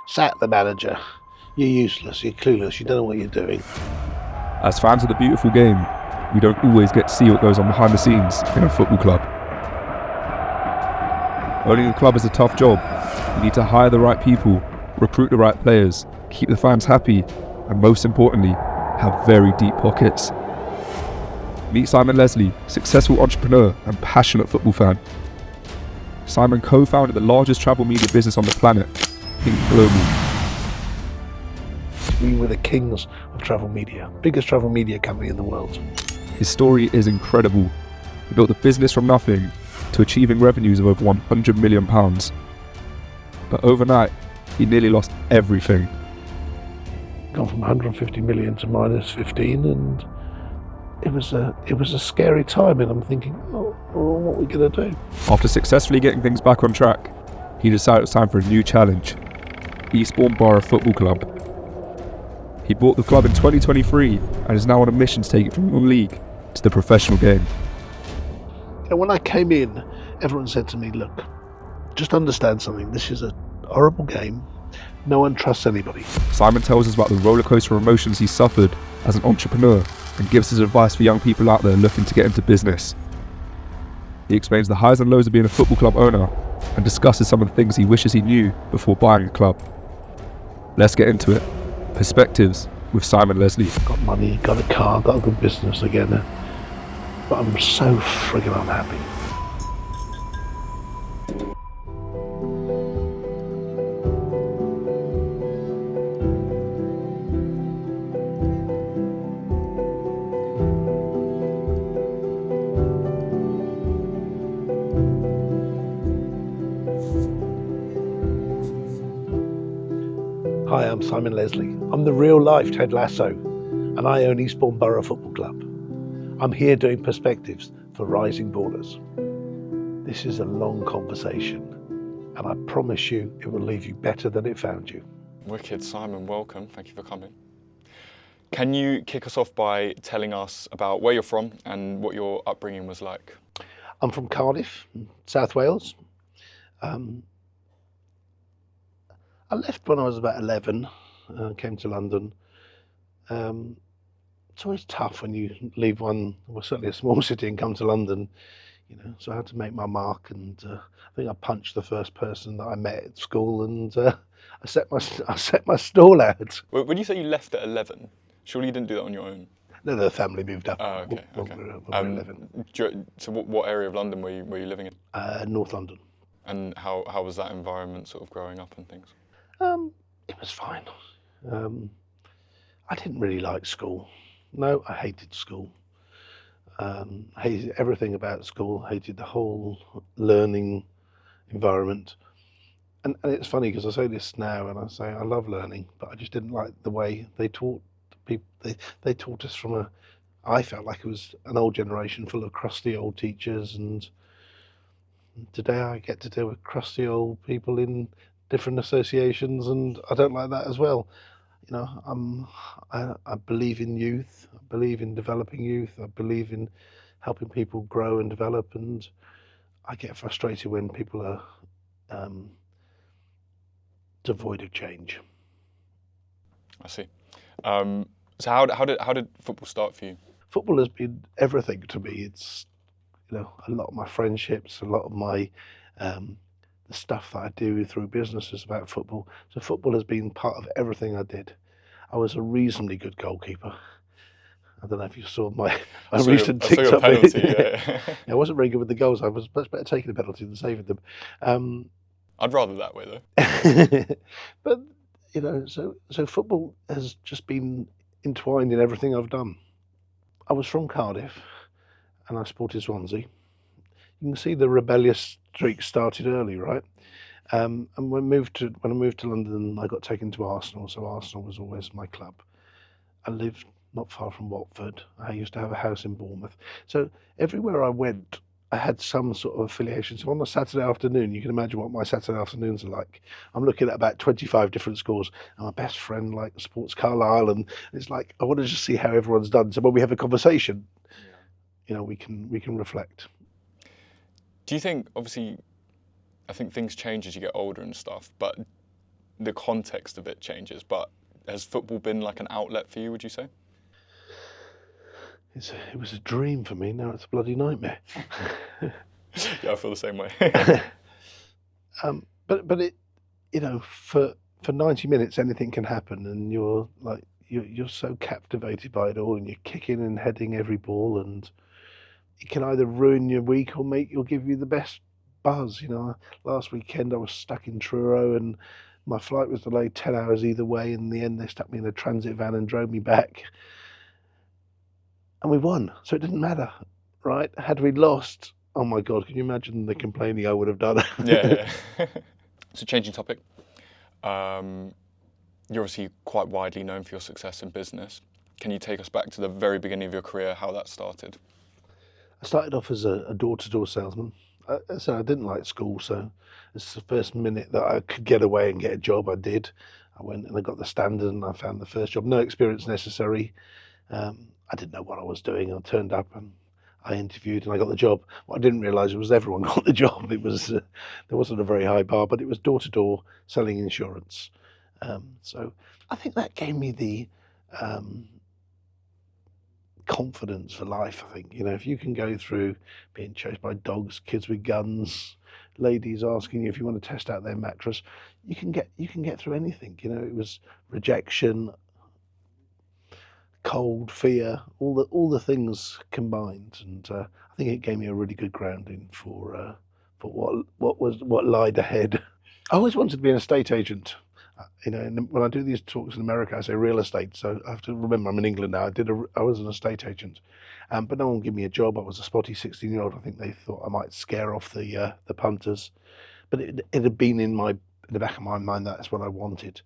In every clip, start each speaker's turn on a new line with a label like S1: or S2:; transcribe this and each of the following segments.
S1: Sack the manager. You're useless, you're clueless, you don't know what you're doing.
S2: As fans of the beautiful game, we don't always get to see what goes on behind the scenes in a football club. Owning a club is a tough job. You need to hire the right people, recruit the right players, keep the fans happy, and most importantly, have very deep pockets. Meet Simon Leslie, successful entrepreneur and passionate football fan. Simon co-founded the largest travel media business on the planet, Think Global.
S1: We were the kings of travel media, biggest travel media company in the world.
S2: His story is incredible. He built a business from nothing to achieving revenues of over £100 million. But overnight, he nearly lost everything.
S1: Gone from 150 million to minus 15, and it was a scary time, and I'm thinking, what are we going to do?
S2: After successfully getting things back on track, he decided it was time for a new challenge, Eastbourne Borough Football Club. He bought the club in 2023 and is now on a mission to take it from non-league to the professional game.
S1: When I came in, everyone said to me, look, just understand something, this is a horrible game, no one trusts anybody.
S2: Simon tells us about the rollercoaster of emotions he suffered as an entrepreneur and gives his advice for young people out there looking to get into business. He explains the highs and lows of being a football club owner and discusses some of the things he wishes he knew before buying the club. Let's get into it. Perspectives with Simon Leslie.
S1: Got money, got a car, got a good business again, but I'm so friggin' unhappy. Hi, I'm Simon Leslie. I'm the real life Ted Lasso, and I own Eastbourne Borough Football Club. I'm here doing perspectives for rising ballers. This is a long conversation, and I promise you it will leave you better than it found you.
S3: Wicked, Simon, welcome. Thank you for coming. Can you kick us off by telling us about where you're from and what your upbringing was like?
S1: I'm from Cardiff, South Wales. I left when I was about 11, came to London. It's always tough when you leave certainly a small city and come to London, so I had to make my mark, and I think I punched the first person that I met at school, and I set my stall out.
S3: When you say you left at 11, surely you didn't do that on your own?
S1: No, the family moved up.
S3: Oh, okay.
S1: When we were 11.
S3: So what area of London were you living in?
S1: North London.
S3: And how was that environment sort of growing up and things?
S1: It was fine. I didn't really like school. No, I hated school. Hated everything about school. Hated the whole learning environment. And it's funny because I say this now, and I say I love learning, but I just didn't like the way they taught people. They taught us I felt like it was an old generation full of crusty old teachers, and today I get to deal with crusty old people in different associations, and I don't like that as well. I believe in youth. I believe in developing youth. I believe in helping people grow and develop, and I get frustrated when people are devoid of change.
S3: I see. So how did football start for you?
S1: Football has been everything to me. It's a lot of my friendships, a lot of my the stuff that I do through business is about football. So football has been part of everything I did. I was a reasonably good goalkeeper. I don't know if you saw my recent TikTok
S3: video.
S1: I wasn't very good with the goals. I was much better taking a penalty than saving them.
S3: I'd rather that way though.
S1: But so football has just been entwined in everything I've done. I was from Cardiff, and I supported Swansea. You can see the rebellious streak started early, right? And when I moved to London, I got taken to Arsenal, so Arsenal was always my club. I lived not far from Watford. I used to have a house in Bournemouth. So everywhere I went, I had some sort of affiliation. So on a Saturday afternoon, you can imagine what my Saturday afternoons are like. I'm looking at about 25 different scores, and my best friend supports Carlisle, and it's like I want to just see how everyone's done. So when we have a conversation, we can reflect.
S3: Do you think, obviously, I think things change as you get older and stuff, but the context of it changes, but has football been like an outlet for you, would you say?
S1: It was a dream for me. Now it's a bloody nightmare.
S3: Yeah, I feel the same way.
S1: But it, for 90 minutes anything can happen, and you're so captivated by it all, and you're kicking and heading every ball, and it can either ruin your week or give you the best buzz. Last weekend I was stuck in Truro, and my flight was delayed 10 hours either way. In the end, they stuck me in a transit van and drove me back, and we won, so it didn't matter, right? Had we lost, oh my God, can you imagine the complaining I would have done?
S3: Yeah. So changing topic, you're obviously quite widely known for your success in business. Can you take us back to the very beginning of your career, how that started?
S1: I started off as a door-to-door salesman. So I didn't like school, so it's the first minute that I could get away and get a job, I did. I went and I got the standard, and I found the first job. No experience necessary. I didn't know what I was doing. I turned up and I interviewed and I got the job. What I didn't realise was everyone got the job. It was there wasn't a very high bar, but it was door-to-door selling insurance. So I think that gave me the confidence for life. I think, if you can go through being chased by dogs, kids with guns, ladies asking you if you want to test out their mattress, you can get through anything. It was rejection, cold, fear, all the things combined, and I think it gave me a really good grounding for what lied ahead. I always wanted to be an estate agent. And when I do these talks in America, I say real estate. So I have to remember I'm in England now. I was an estate agent, but no one would give me a job. I was a spotty 16-year-old. I think they thought I might scare off the punters, but it had been in the back of my mind that's what I wanted,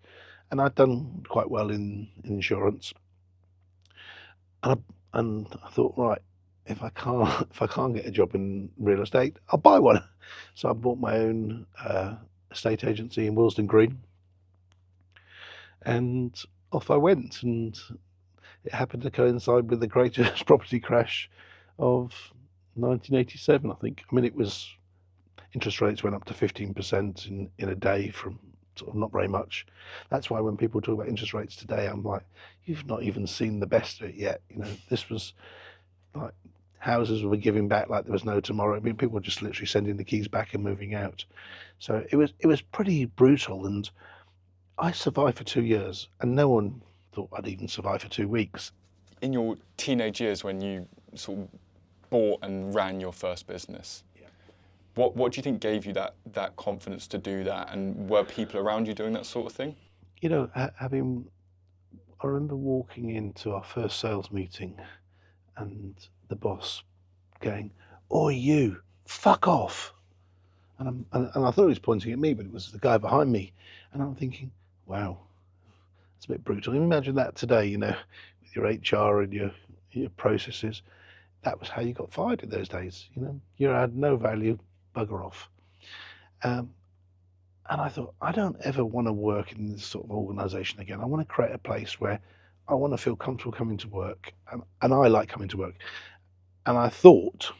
S1: and I'd done quite well in insurance. And I thought, right, if I can't get a job in real estate, I'll buy one. So I bought my own estate agency in Willesden Green. And off I went, and it happened to coincide with the greatest property crash of 1987, I think. I mean, interest rates went up to 15% in a day from sort of not very much. That's why when people talk about interest rates today, I'm like, you've not even seen the best of it yet. This was like houses were giving back like there was no tomorrow. I mean, people were just literally sending the keys back and moving out. So it was pretty brutal, and I survived for 2 years, and no one thought I'd even survive for 2 weeks.
S3: In your teenage years, when you sort of bought and ran your first business, what do you think gave you that confidence to do that? And were people around you doing that sort of thing?
S1: I remember walking into our first sales meeting, and the boss going, "Oi, you, fuck off!" And I thought he was pointing at me, but it was the guy behind me, and I'm thinking, wow, it's a bit brutal. Imagine that today, with your HR and your processes. That was how you got fired in those days. You had no value, bugger off. And I thought, I don't ever want to work in this sort of organisation again. I want to create a place where I want to feel comfortable coming to work, and I like coming to work. And I thought,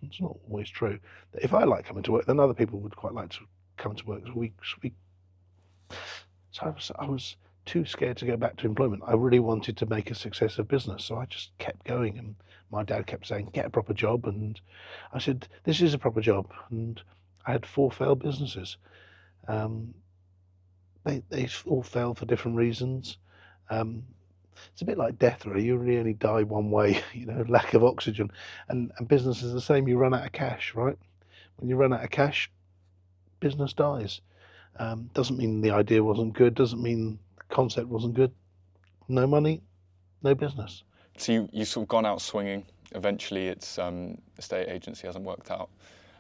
S1: it's not always true, that if I like coming to work, then other people would quite like to come to work. So I was too scared to go back to employment. I really wanted to make a success of business, so I just kept going. And my dad kept saying, "Get a proper job," and I said, "This is a proper job." And I had 4 failed businesses. They all failed for different reasons. It's a bit like death, really. You really only die one way, lack of oxygen. And business is the same. You run out of cash, right? When you run out of cash, business dies. Doesn't mean the idea wasn't good, doesn't mean the concept wasn't good. No money, no business.
S3: So you sort of gone out swinging. Eventually, it's estate agency hasn't worked out.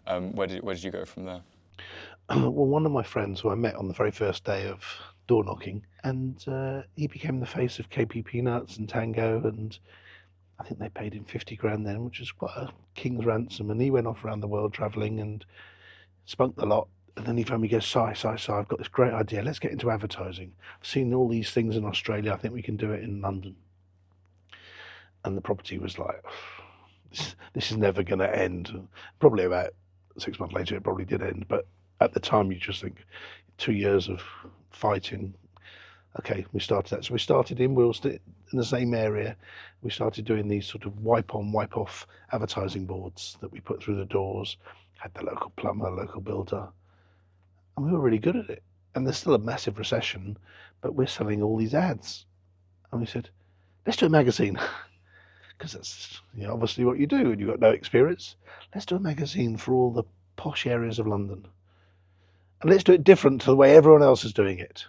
S3: Where did you go from there?
S1: Well, one of my friends who I met on the very first day of door knocking, and he became the face of KP Peanuts and Tango, and I think they paid him 50 grand then, which is quite a king's ransom. And he went off around the world travelling and spunked the lot. And then he found me, goes, Si, I've got this great idea. Let's get into advertising. I've seen all these things in Australia. I think we can do it in London. And the property was like, this is never going to end. Probably about 6 months later, it probably did end. But at the time, you just think 2 years of fighting. Okay, we started that. So we started in Wilston, in the same area. We started doing these sort of wipe-on, wipe-off advertising boards that we put through the doors, had the local plumber, local builder, and we were really good at it. And there's still a massive recession, but we're selling all these ads. And we said, let's do a magazine, because that's obviously what you do, and you've got no experience. Let's do a magazine for all the posh areas of London. And let's do it different to the way everyone else is doing it.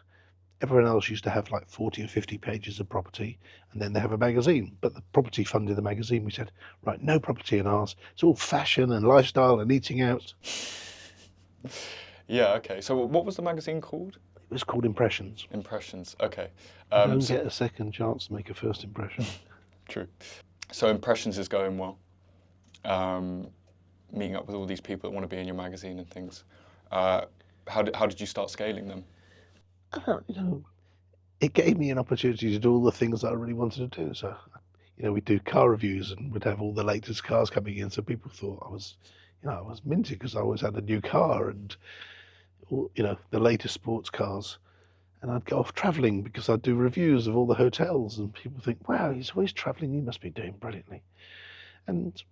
S1: Everyone else used to have like 40 or 50 pages of property, and then they have a magazine. But the property funded the magazine. We said, right, no property in ours. It's all fashion and lifestyle and eating out.
S3: Yeah, okay. So what was the magazine called?
S1: It was called Impressions.
S3: Impressions, okay.
S1: You don't get a second chance to make a first impression.
S3: True. So Impressions is going well. Meeting up with all these people that want to be in your magazine and things. How did you start scaling them?
S1: I don't, it gave me an opportunity to do all the things that I really wanted to do. So, we'd do car reviews and we'd have all the latest cars coming in. So people thought I was minty because I always had a new car and, the latest sports cars. And I'd go off travelling because I'd do reviews of all the hotels, and people think, wow, he's always travelling. He must be doing brilliantly. And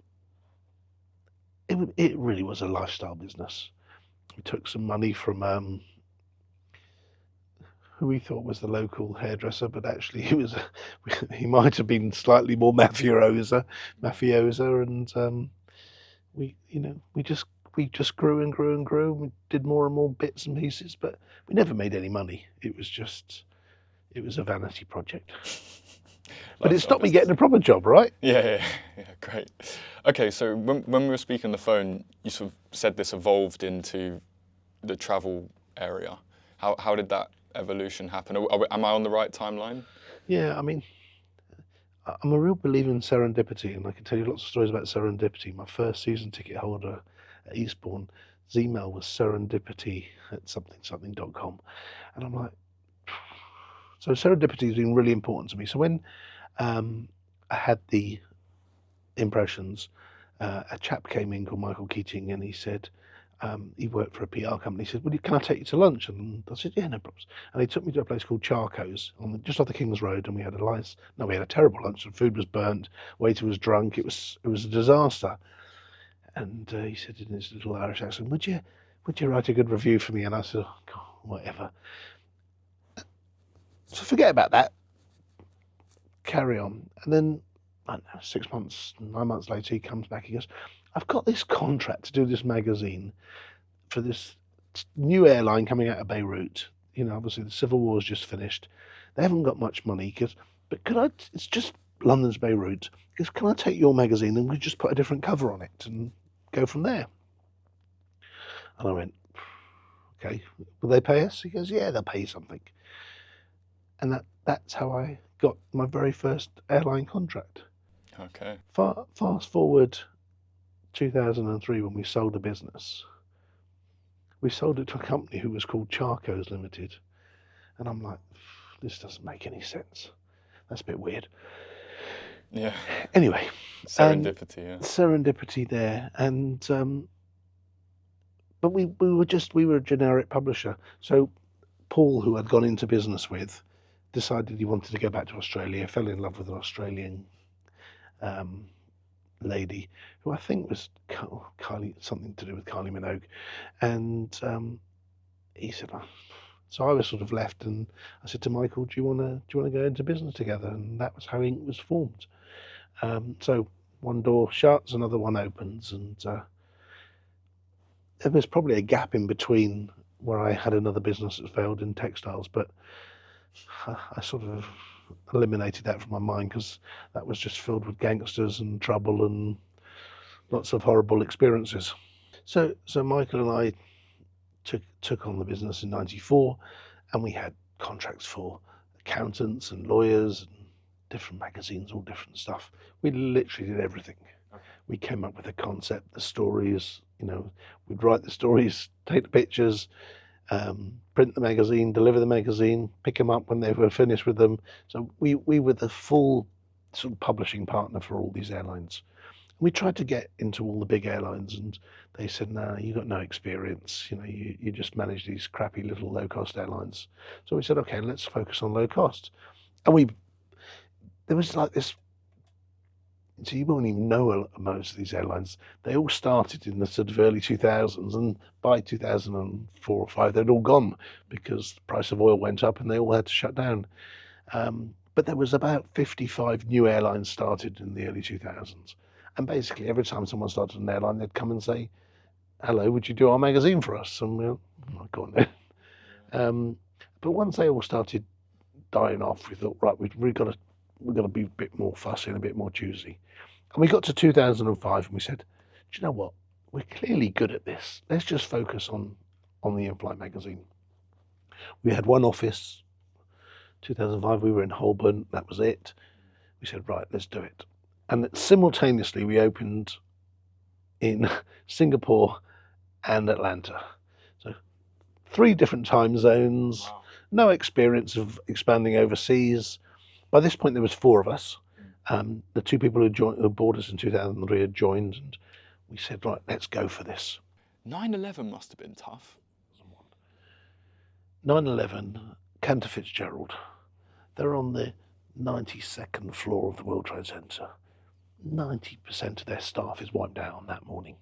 S1: it really was a lifestyle business. We took some money from who we thought was the local hairdresser, but actually he might have been slightly more mafiosa, and we just grew and grew and grew. We did more and more bits and pieces, but we never made any money. It was a vanity project. But it stopped me getting a proper job, right?
S3: Yeah, great. Okay, so when we were speaking on the phone, you sort of said this evolved into the travel area. How did that evolution happen? Am I on the right timeline?
S1: Yeah, I mean, I'm a real believer in serendipity, and I can tell you lots of stories about serendipity. My first season ticket holder at Eastbourne, his email was serendipity at something.com. And I'm like, so serendipity has been really important to me. So when I had the Impressions, a chap came in called Michael Keating, and he said, he worked for a PR company. He said, well, can I take you to lunch? And I said, yeah, no problems. And he took me to a place called Charco's just off the King's Road, and we had a terrible lunch. The food was burnt, waiter was drunk. It was a disaster. And he said in his little Irish accent, would you write a good review for me? And I said, oh, God, whatever. So forget about that. Carry on. And then, I don't know, 6 months, 9 months later, he comes back. He goes, I've got this contract to do this magazine for this new airline coming out of Beirut. Obviously the civil war's just finished. They haven't got much money, but it's just London's Beirut. He goes, can I take your magazine and we just put a different cover on it and go from there? And I went, okay, will they pay us? He goes, yeah, they'll pay you something. And that's how I got my very first airline contract.
S3: Okay.
S1: Fast forward 2003, when we sold the business, we sold it to a company who was called Charco's Limited. And I'm like, this doesn't make any sense. That's a bit weird.
S3: Yeah.
S1: Anyway.
S3: Serendipity, yeah.
S1: Serendipity there. And, but we were a generic publisher. So Paul, who I'd gone into business with, decided he wanted to go back to Australia, fell in love with an Australian lady who I think was Kylie, something to do with Kylie Minogue, and he said, so I was sort of left, and I said to Michael, do you want to go into business together? And that was how Inc. was formed. So one door shuts, another one opens, and there was probably a gap in between where I had another business that failed in textiles, but I sort of eliminated that from my mind because that was just filled with gangsters and trouble and lots of horrible experiences. So Michael and I took on the business in '94, and we had contracts for accountants and lawyers and different magazines, all different stuff. We literally did everything. Okay. We came up with the concept, the stories, we'd write the stories, take the pictures, print the magazine, deliver the magazine, pick them up when they were finished with them. So we were the full sort of publishing partner for all these airlines. We tried to get into all the big airlines, and they said, "No, you got no experience. You know, you just manage these crappy little low-cost airlines." So we said, "Okay, let's focus on low cost." And there was like this. So you won't even know most of these airlines. They all started in the sort of early 2000s, and by 2004 or 5, they'd all gone because the price of oil went up and they all had to shut down. But there was about 55 new airlines started in the early 2000s. And basically, every time someone started an airline, they'd come and say, "Hello, would you do our magazine for us?" And we're, "Oh, go on then." But once they all started dying off, we thought, right, we've got to be a bit more fussy and a bit more choosy. And we got to 2005 and we said, "Do you know what? We're clearly good at this. Let's just focus on the in-flight magazine." We had one office. 2005, we were in Holborn. That was it. We said, right, let's do it. And simultaneously, we opened in Singapore and Atlanta. So 3 different time zones.
S3: Wow.
S1: No experience of expanding overseas. By this point, there was 4 of us. The 2 people who bought us in 2003 had joined, and we said, right, let's go for this.
S3: 9/11 must have been tough.
S1: 9/11, Cantor Fitzgerald. They're on the 92nd floor of the World Trade Center. 90% of their staff is wiped out on that morning.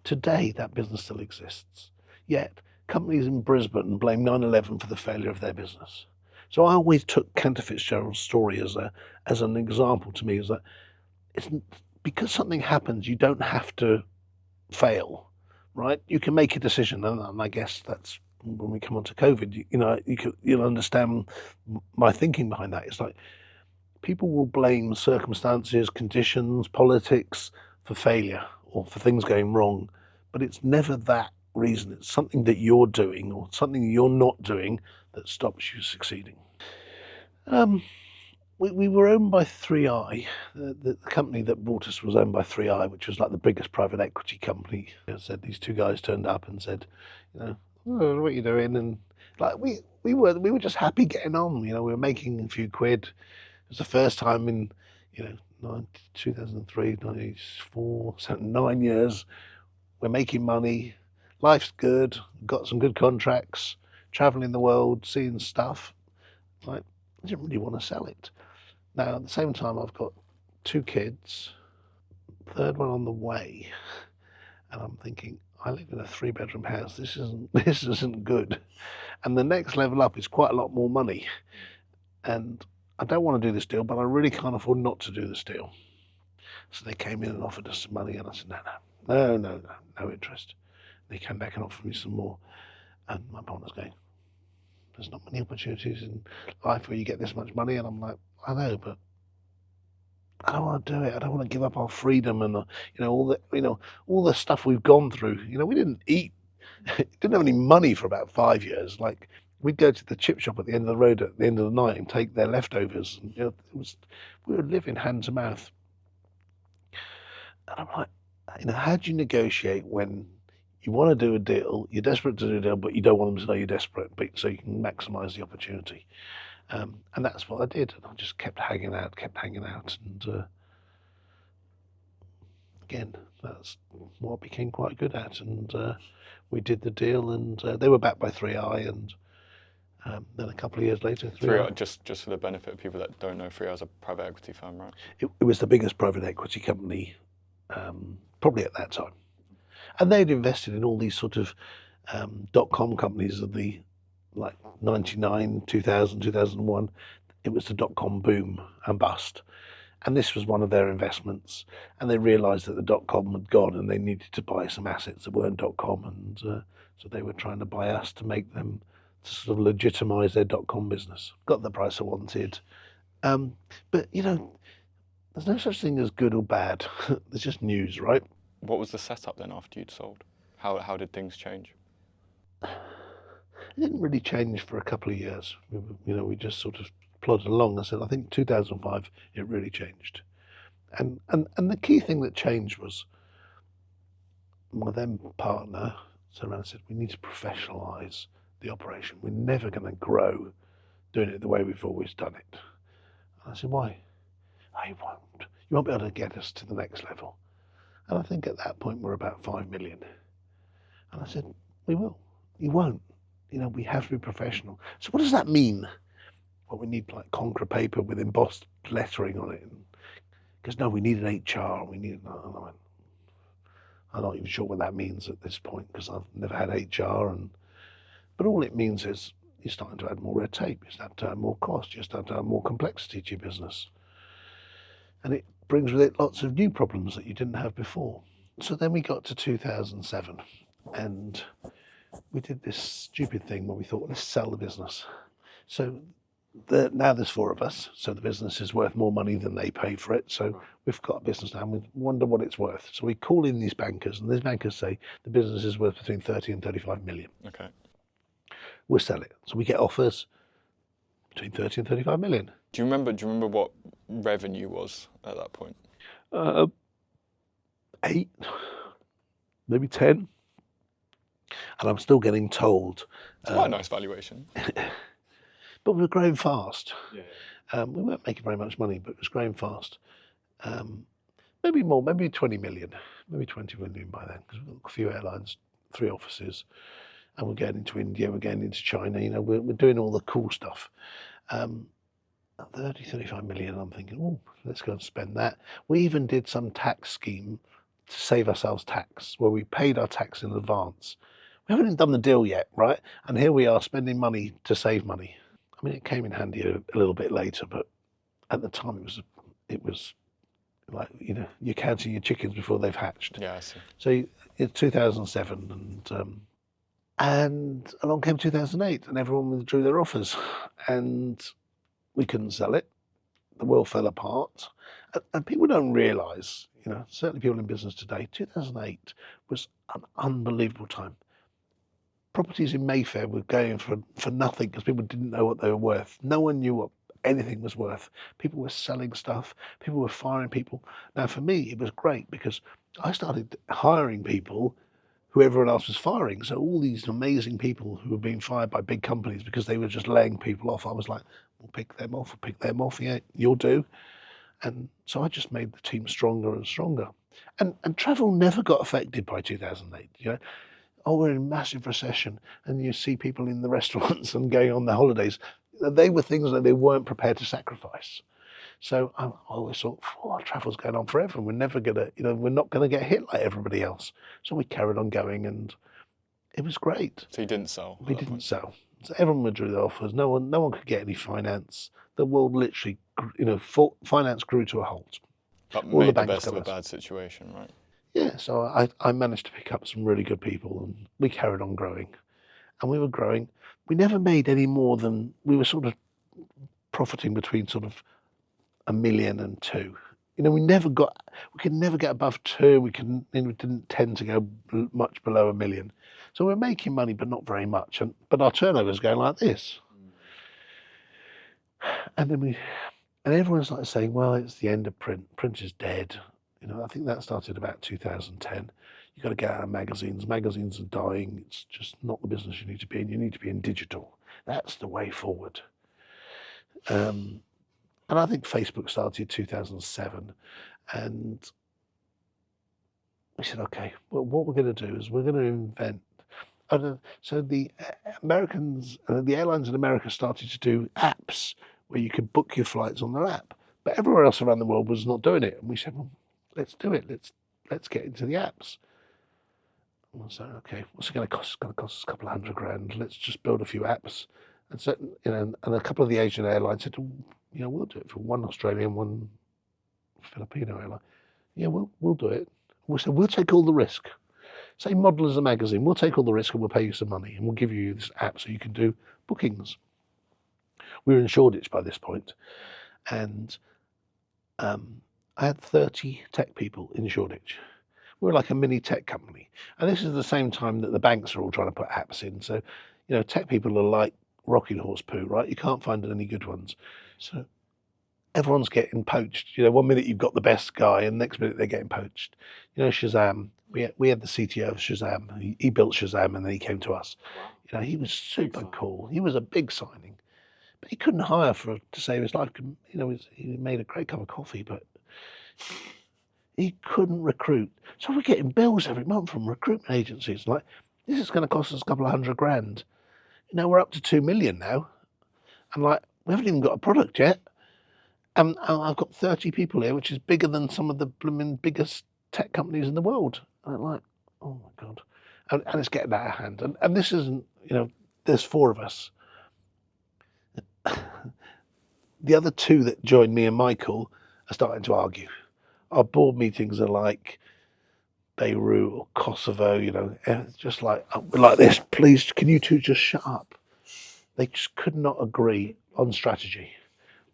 S1: Today, that business still exists. Yet, companies in Brisbane blame 9/11 for the failure of their business. So I always took Cantor Fitzgerald's story as an example to me, is that it's because something happens, you don't have to fail, right? You can make a decision, and I guess that's when we come on to COVID. You'll understand my thinking behind that. It's like people will blame circumstances, conditions, politics for failure or for things going wrong, but it's never that reason. It's something that you're doing or something you're not doing that stops you succeeding. We were owned by 3i. The company that bought us was owned by 3i, which was like the biggest private equity company. As I said, these 2 guys turned up and said, "Oh, what are you doing?" And like we were just happy getting on. We were making a few quid. It was the first time in 2003, 94, 9 years. We're making money. Life's good. Got some good contracts. Traveling the world, seeing stuff. Like, I didn't really want to sell it. Now, at the same time, I've got 2 kids, 3rd one on the way, and I'm thinking, I live in a 3-bedroom house. This isn't good. And the next level up is quite a lot more money. And I don't want to do this deal, but I really can't afford not to do this deal. So they came in and offered us some money, and I said, no interest. They came back and offered me some more. And my partner's going, "There's not many opportunities in life where you get this much money." And I'm like, "I know, but I don't want to do it. I don't want to give up our freedom and all the stuff we've gone through. We didn't eat, didn't have any money for about 5 years. Like, we'd go to the chip shop at the end of the road at the end of the night and take their leftovers. And, we were living hand to mouth. And I'm like, how do you negotiate when you want to do a deal, you're desperate to do a deal, but you don't want them to know you're desperate, so you can maximise the opportunity? And that's what I did. And I just kept hanging out. And again, that's what I became quite good at. And we did the deal, and they were backed by 3i. And then a couple of years later, 3i.
S3: Just for the benefit of people that don't know, 3i is a private equity firm, right?
S1: It was the biggest private equity company probably at that time. And they'd invested in all these sort of .com companies of the 99, 2000, 2001. It was the .com boom and bust. And this was one of their investments. And they realised that the .com had gone and they needed to buy some assets that weren't .com. And so they were trying to buy us to make them, to sort of legitimise their .com business. Got the price I wanted. But, there's no such thing as good or bad. There's just news, right?
S3: What was the setup then after you'd sold? How did things change?
S1: It didn't really change for a couple of years. We just sort of plodded along. I said, I think 2005 it really changed, and the key thing that changed was my then partner turned around and said, "We need to professionalise the operation. We're never going to grow doing it the way we've always done it." And I said, "Why?" "I won't. You won't be able to get us to the next level. And I think at that point we're about 5 million. And I said, we will. You won't. We have to be professional. So what does that mean? Well, we need like Conqueror paper with embossed lettering on it. Because no, we need an HR. We need. And I went, I'm not even sure what that means at this point because I've never had HR. But all it means is you're starting to add more red tape. You start to add more cost. You start to add more complexity to your business. And it brings with it lots of new problems that you didn't have before. So then we got to 2007 and we did this stupid thing where we thought, let's sell the business. So now there's 4 of us, so the business is worth more money than they pay for it. So we've got a business now and we wonder what it's worth. So we call in these bankers and these bankers say the business is worth between 30 and 35 million.
S3: Okay.
S1: We'll sell it. So we get offers between 30 and 35 million.
S3: Do you remember what revenue was at that point?
S1: 8, maybe 10. And I'm still getting told.
S3: It's quite a nice valuation.
S1: But we were growing fast. We weren't making very much money, but it was growing fast. Maybe more, maybe 20 million. Maybe 20 million by then, because we've got a few airlines, 3 offices. And we're going into India, we're going into China, we're doing all the cool stuff. 30, 35 million, I'm thinking, oh, let's go and spend that. We even did some tax scheme to save ourselves tax, where we paid our tax in advance. We haven't done the deal yet, right? And here we are spending money to save money. I mean, it came in handy a little bit later, but at the time it was like, you're counting your chickens before they've hatched.
S3: Yeah, I see.
S1: So it's 2007 and along came 2008 and everyone withdrew their offers and we couldn't sell it. The world fell apart. And people don't realise, certainly people in business today, 2008 was an unbelievable time. Properties in Mayfair were going for nothing because people didn't know what they were worth. No one knew what anything was worth. People were selling stuff. People were firing people. Now, for me, it was great because I started hiring people who everyone else was firing. So all these amazing people who were being fired by big companies because they were just laying people off, I was like, we'll pick them off, yeah, you'll do. And so I just made the team stronger and stronger. And travel never got affected by 2008, Oh, we're in massive recession, and you see people in the restaurants and going on their holidays. They were things that they weren't prepared to sacrifice. So I always thought, travel's going on forever, and we're never gonna, we're not gonna get hit like everybody else. So we carried on going, and it was great.
S3: So you didn't sell?
S1: We didn't sell. So everyone withdrew their offers. No one could get any finance. The world literally, finance grew to a halt.
S3: But made the best of a bad situation, right?
S1: Yeah, so I managed to pick up some really good people and we carried on growing. And we were growing. We never made any more than, we were sort of profiting between sort of 1 million and 2. We could never get above 2. We didn't tend to go much below 1 million. So we're making money, but not very much. But our turnover is going like this. And then everyone's like saying, well, it's the end of print. Print is dead. I think that started about 2010. You've got to get out of magazines. Magazines are dying. It's just not the business you need to be in. You need to be in digital. That's the way forward. And I think Facebook started 2007. And we said, okay, well, what we're going to do is we're going to invent. So the Americans, the airlines in America started to do apps where you could book your flights on their app. But everywhere else around the world was not doing it. And we said, well, let's do it. Let's get into the apps. And so, okay, what's it going to cost? It's going to cost us a couple of $100,000. Let's just build a few apps. And so, and a couple of the Asian airlines said, we'll do it for one Australian, one Filipino airline. Yeah, we'll do it. We said, we'll take all the risk. Same model as a magazine. We'll take all the risk and we'll pay you some money and we'll give you this app so you can do bookings. We were in Shoreditch by this point, and I had 30 tech people in Shoreditch. We were like a mini tech company. And this is the same time that the banks are all trying to put apps in. So, tech people are like rocking horse poo, right? You can't find any good ones. So everyone's getting poached. 1 minute you've got the best guy and the next minute they're getting poached. Shazam, we had the CTO of Shazam. He built Shazam and then he came to us. He was super cool. He was a big signing. But he couldn't hire to save his life. He made a great cup of coffee, but He couldn't recruit. So we're getting bills every month from recruitment agencies. Like, this is going to cost us a couple of $100,000. You know, we're up to 2 million now. And like, we haven't even got a product yet. And I've got 30 people here, which is bigger than some of the blooming biggest tech companies in the world. And I'm like, oh my God. And it's getting out of hand. And this isn't, you know, there's 4 of us. The other 2 that joined me and Michael are starting to argue. Our board meetings are like Beirut or Kosovo, you know, and it's just like, we're like this, please, can you 2 just shut up? They just could not agree on strategy.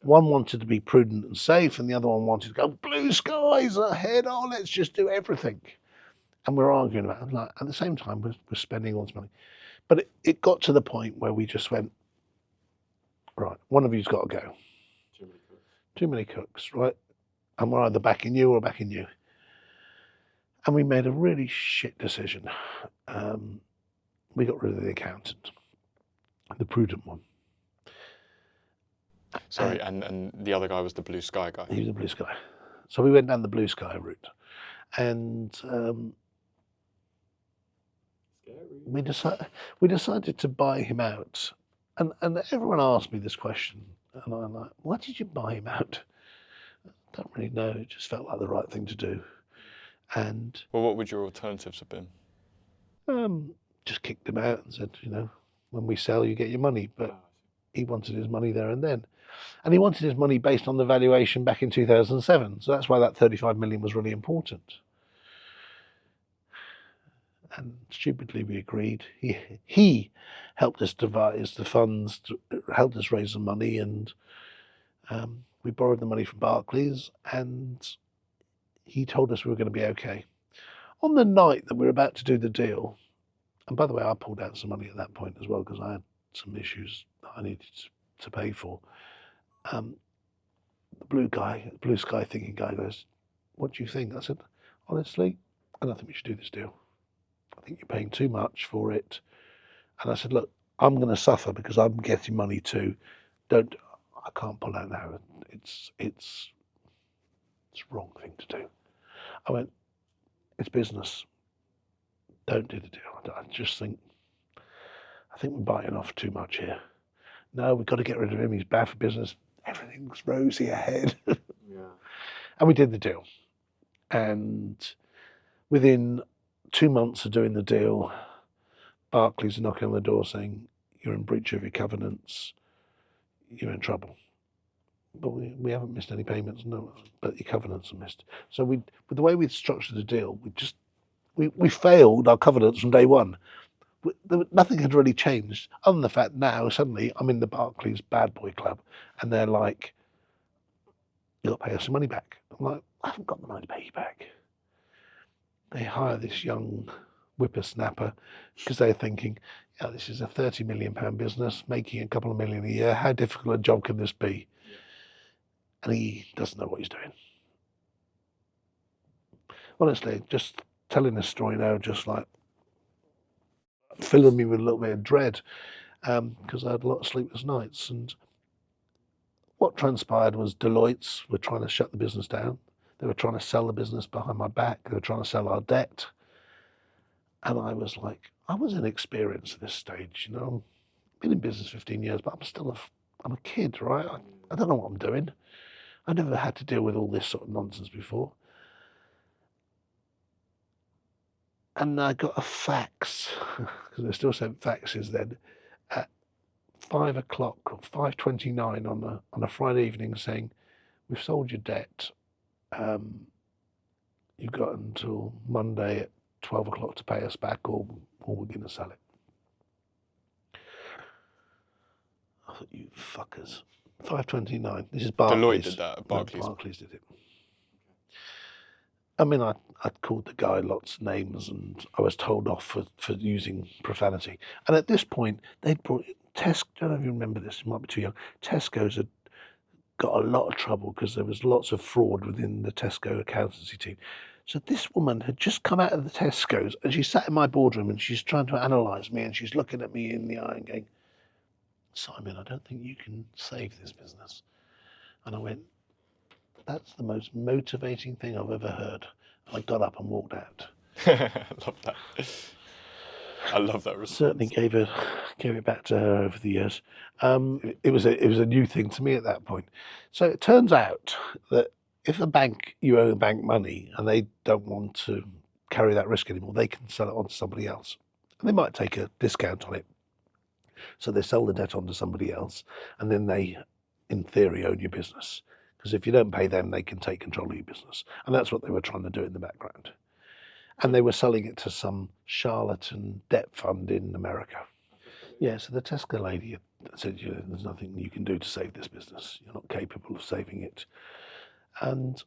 S1: One wanted to be prudent and safe, and the other one wanted to go, blue skies ahead, oh, let's just do everything. And we're arguing about it. Like, at the same time, we're spending all this money. But it got to the point where we just went, right, one of you's got to go. Too many cooks, right? And we're either backing you or backing you. And we made a really shit decision. We got rid of the accountant, the prudent one.
S3: Sorry, and the other guy was the blue sky guy.
S1: He was the blue sky. So we went down the blue sky route. And we decided to buy him out. And everyone asked me this question. And I'm like, why did you buy him out? I don't really know. It just felt like the right thing to do. And
S3: Well, what would your alternatives have been?
S1: just kicked him out and said, you know, when we sell, you get your money. But he wanted his money there and then. And he wanted his money based on the valuation back in 2007. So that's why that 35 million was really important. And stupidly we agreed. He helped us devise the funds, helped us raise the money, and we borrowed the money from Barclays, and he told us we were going to be okay. On the night that we were about to do the deal, and by the way, I pulled out some money at that point as well because I had some issues that I needed to pay for. The blue sky thinking guy goes, what do you think? I said, honestly, I don't think we should do this deal. I think you're paying too much for it. And I said, look, I'm going to suffer because I'm getting money too. I can't pull out now. It's the wrong thing to do. I went, it's business. Don't do the deal. I think we're biting off too much here. No, we've got to get rid of him. He's bad for business. Everything's rosy ahead. And we did the deal. And within 2 months of doing the deal, Barclays are knocking on the door saying, you're in breach of your covenants, you're in trouble. But we haven't missed any payments, no, but your covenants are missed. So with the way we'd structured the deal, we failed our covenants from day one. Nothing had really changed, other than the fact now suddenly I'm in the Barclays bad boy club, and they're like, "You got to pay us some money back." I'm like, "I haven't got the money to pay you back." They hire this young whippersnapper because they're thinking, "Yeah, this is a £30 million business, making a couple of million a year. How difficult a job can this be?" And he doesn't know what he's doing. Honestly, just telling this story now, just like filling me with a little bit of dread, because I had a lot of sleepless nights. And what transpired was Deloitte's were trying to shut the business down. They were trying to sell the business behind my back. They were trying to sell our debt. And I was like, I was inexperienced at this stage, you know. I've been in business 15 years, but I'm a kid, right? I don't know what I'm doing. I never had to deal with all this sort of nonsense before. And I got a fax, because they still sent faxes then, at 5 o'clock or 5:29 on a Friday evening saying, we've sold your debt. You've got until Monday at 12 o'clock to pay us back, or we're going to sell it. I thought, you fuckers. 5:29. This is Barclays.
S3: Deloitte did that. Barclays.
S1: No, Barclays did it. I mean, I'd called the guy lots of names, and I was told off for using profanity. And at this point, they'd brought Tesco. I don't know if you remember this. You might be too young. Tesco's had got a lot of trouble because there was lots of fraud within the Tesco accountancy team. So this woman had just come out of the Tesco's, and she sat in my boardroom, and she's trying to analyse me, and she's looking at me in the eye and going, Simon, I don't think you can save this business. And I went, That's the most motivating thing I've ever heard. And I got up and walked out.
S3: I love that. I love that response.
S1: Certainly gave it back to her over the years. It was a new thing to me at that point. So it turns out that if you owe a bank money and they don't want to carry that risk anymore, they can sell it on to somebody else, and they might take a discount on it. So they sell the debt on to somebody else, and then they, in theory, own your business. Because if you don't pay them, they can take control of your business, and that's what they were trying to do in the background. And they were selling it to some charlatan debt fund in America. Yeah, so the Tesco lady said, there's nothing you can do to save this business. You're not capable of saving it. And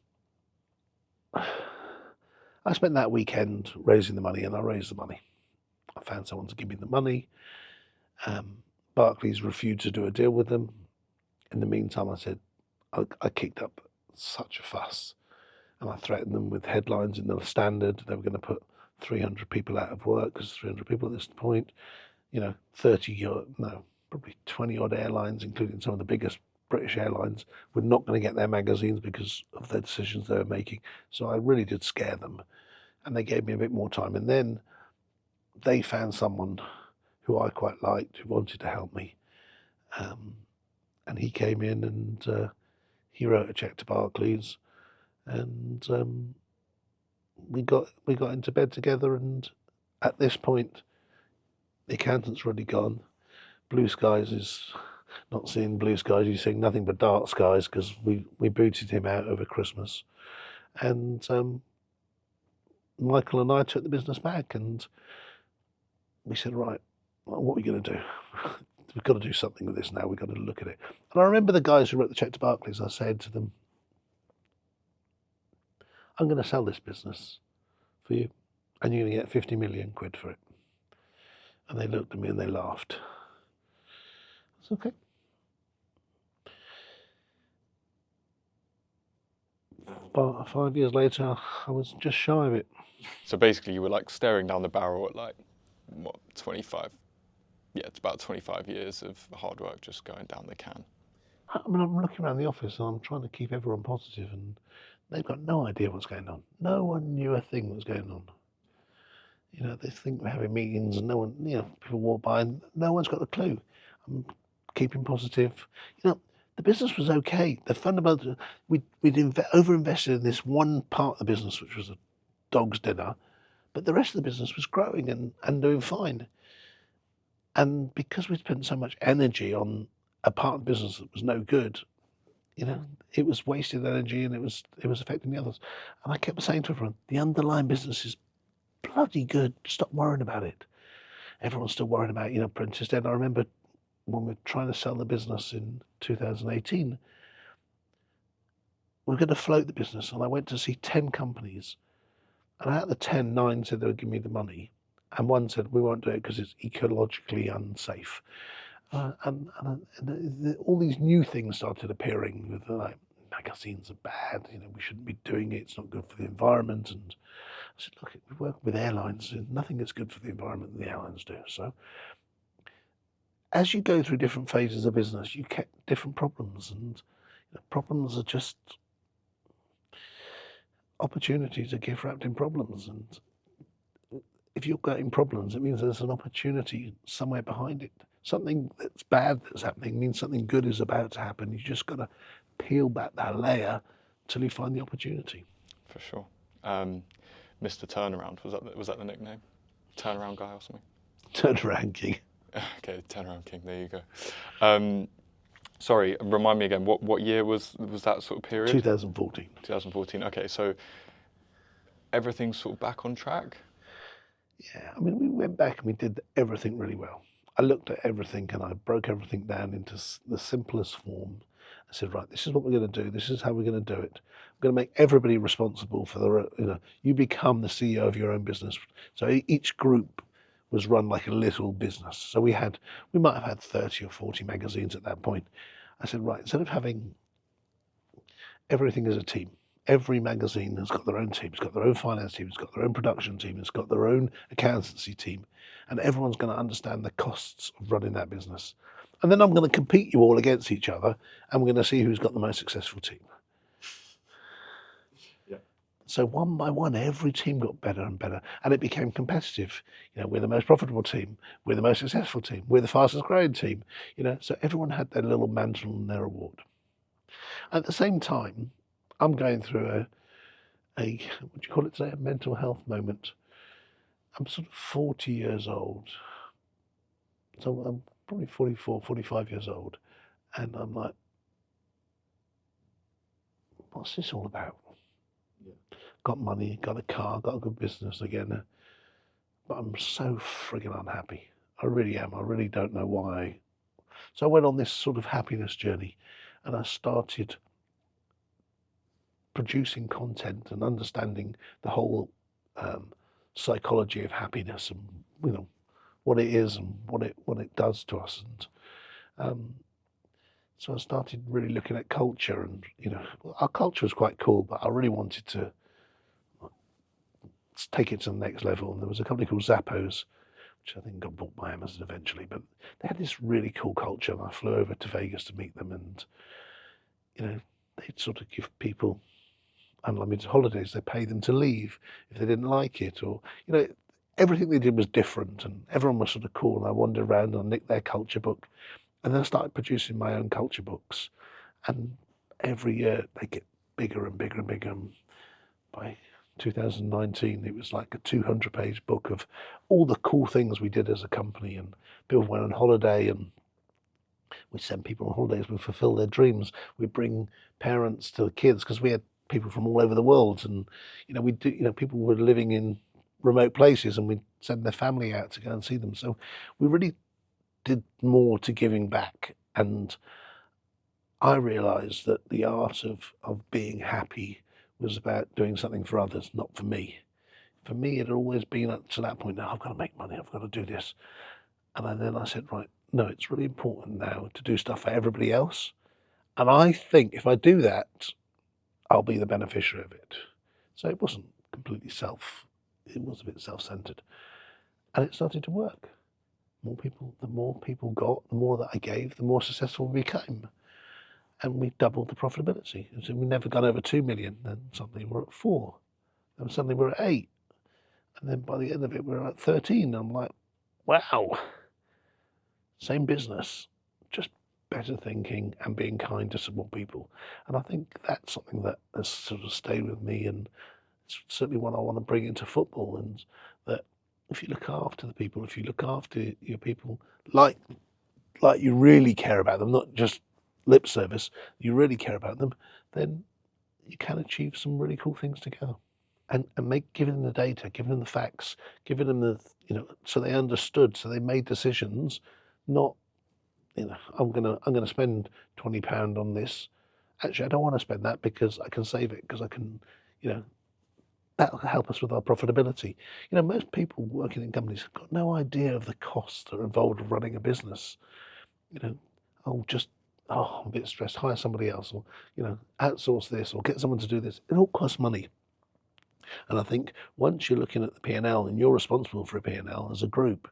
S1: I spent that weekend raising the money, and I raised the money. I found someone to give me the money. Barclays refused to do a deal with them. In the meantime, I said, I kicked up such a fuss. And I threatened them with headlines in the Standard. They were going to put 300 people out of work, because 300 people at this point, probably 20 odd airlines, including some of the biggest British airlines, were not going to get their magazines because of the decisions they were making. So I really did scare them, and they gave me a bit more time. And then they found someone who I quite liked, who wanted to help me. And he came in and he wrote a cheque to Barclays. And we got into bed together, and at this point the accountant's already gone. Blue skies is not seeing blue skies, he's seeing nothing but dark skies, because we booted him out over Christmas. And Michael and I took the business back, and we said, right, what are we going to do? We've got to do something with this now. We've got to look at it. And I remember the guys who wrote the cheque to Barclays, I said to them, I'm going to sell this business for you, and you're going to get 50 million quid for it. And they looked at me and they laughed. It's okay. But 5 years later, I was just shy of it.
S3: So basically, you were like staring down the barrel at like, what, 25? Yeah, it's about 25 years of hard work just going down the can.
S1: I mean, I'm looking around the office and I'm trying to keep everyone positive, and they've got no idea what's going on. No one knew a thing that was going on. They think we're having meetings, and no one, people walk by and no one's got a clue. I'm keeping positive. The business was okay. The fundamental, we'd over-invested in this one part of the business, which was a dog's dinner, but the rest of the business was growing and doing fine. And because we'd spent so much energy on a part of the business that was no good, it was wasted energy, and it was affecting the others. And I kept saying to everyone, the underlying business is bloody good. Stop worrying about it. Everyone's still worrying about, Princess Dead. I remember when we were trying to sell the business in 2018, we were going to float the business, and I went to see 10 companies. And out of the 10, 9 said they would give me the money. And one said, we won't do it because it's ecologically unsafe. And all these new things started appearing with like, magazines are bad, we shouldn't be doing it, it's not good for the environment. And I said, look, we work with airlines, and nothing is good for the environment that the airlines do. So as you go through different phases of business, you get different problems, and problems are just opportunities are gift wrapped in problems. And if you're getting problems, it means there's an opportunity somewhere behind it. Something that's bad that's happening means something good is about to happen. You just got to peel back that layer till you find the opportunity.
S3: For sure. Mr. Turnaround, was that the nickname? Turnaround guy or something?
S1: Turnaround king.
S3: Okay, Turnaround king. There you go. Sorry, remind me again. What year was that sort of period?
S1: 2014.
S3: 2014. Okay, so everything's sort of back on track.
S1: Yeah, I mean, we went back and we did everything really well. I looked at everything and I broke everything down into the simplest form. I said, right, this is what we're going to do. This is how we're going to do it. We're going to make everybody responsible for you become the CEO of your own business. So each group was run like a little business. So we might have had 30 or 40 magazines at that point. I said, right, instead of having everything as a team, every magazine has got their own team. It's got their own finance team. It's got their own production team. It's got their own accountancy team. And everyone's going to understand the costs of running that business. And then I'm going to compete you all against each other, and we're going to see who's got the most successful team. So one by one, every team got better and better, and it became competitive. We're the most profitable team, we're the most successful team, we're the fastest growing team. So everyone had their little mantle and their award. At the same time, I'm going through a what do you call it today, a mental health moment. I'm sort of 40 years old, so I'm probably 44, 45 years old, and I'm like, what's this all about? Got money, got a car, got a good business again, but I'm so friggin' unhappy. I really am. I really don't know why. So I went on this sort of happiness journey, and I started producing content and understanding the whole psychology of happiness, and what it is and what it does to us. And so I started really looking at culture, and our culture was quite cool, but I really wanted to take it to the next level. And there was a company called Zappos, which I think got bought by Amazon eventually, but they had this really cool culture, and I flew over to Vegas to meet them, and they'd sort of give people unlimited holidays. They pay them to leave if they didn't like it, or everything they did was different, and everyone was sort of cool. And I wandered around and nicked their culture book, and then I started producing my own culture books, and every year they get bigger and bigger and bigger. And by 2019, it was like a 200-page book of all the cool things we did as a company, and people went on holiday, and we send people on holidays, we fulfill their dreams, we bring parents to the kids, because we had people from all over the world, and we do, people were living in remote places, and we'd send their family out to go and see them. So we really did more to giving back, and I realised that the art of being happy was about doing something for others, not for me. For me, it had always been up to that point, now I've got to make money, I've got to do this. And then I said, right, no, it's really important now to do stuff for everybody else. And I think if I do that, I'll be the beneficiary of it. So it wasn't completely it was a bit self-centered. And it started to work. The more people got, the more that I gave, the more successful we became. And we doubled the profitability. So we never gone over 2 million. Then suddenly we're at 4. Then suddenly we're at 8. And then by the end of it, we're at 13. I'm like, wow. Same business, just better thinking and being kind to some more people. And I think that's something that has sort of stayed with me, and it's certainly one I want to bring into football. And that if you look after the people, if you look after your people like you really care about them, not just lip service, you really care about them, then you can achieve some really cool things together. And giving them the data, giving them the facts, giving them the so they understood, so they made decisions. Not, I'm gonna spend £20 on this. Actually, I don't want to spend that because I can save it, because I can, that'll help us with our profitability. Most people working in companies have got no idea of the costs that are involved with running a business. I'm a bit stressed, hire somebody else, or, outsource this, or get someone to do this. It all costs money. And I think once you're looking at the P&L and you're responsible for a P&L as a group,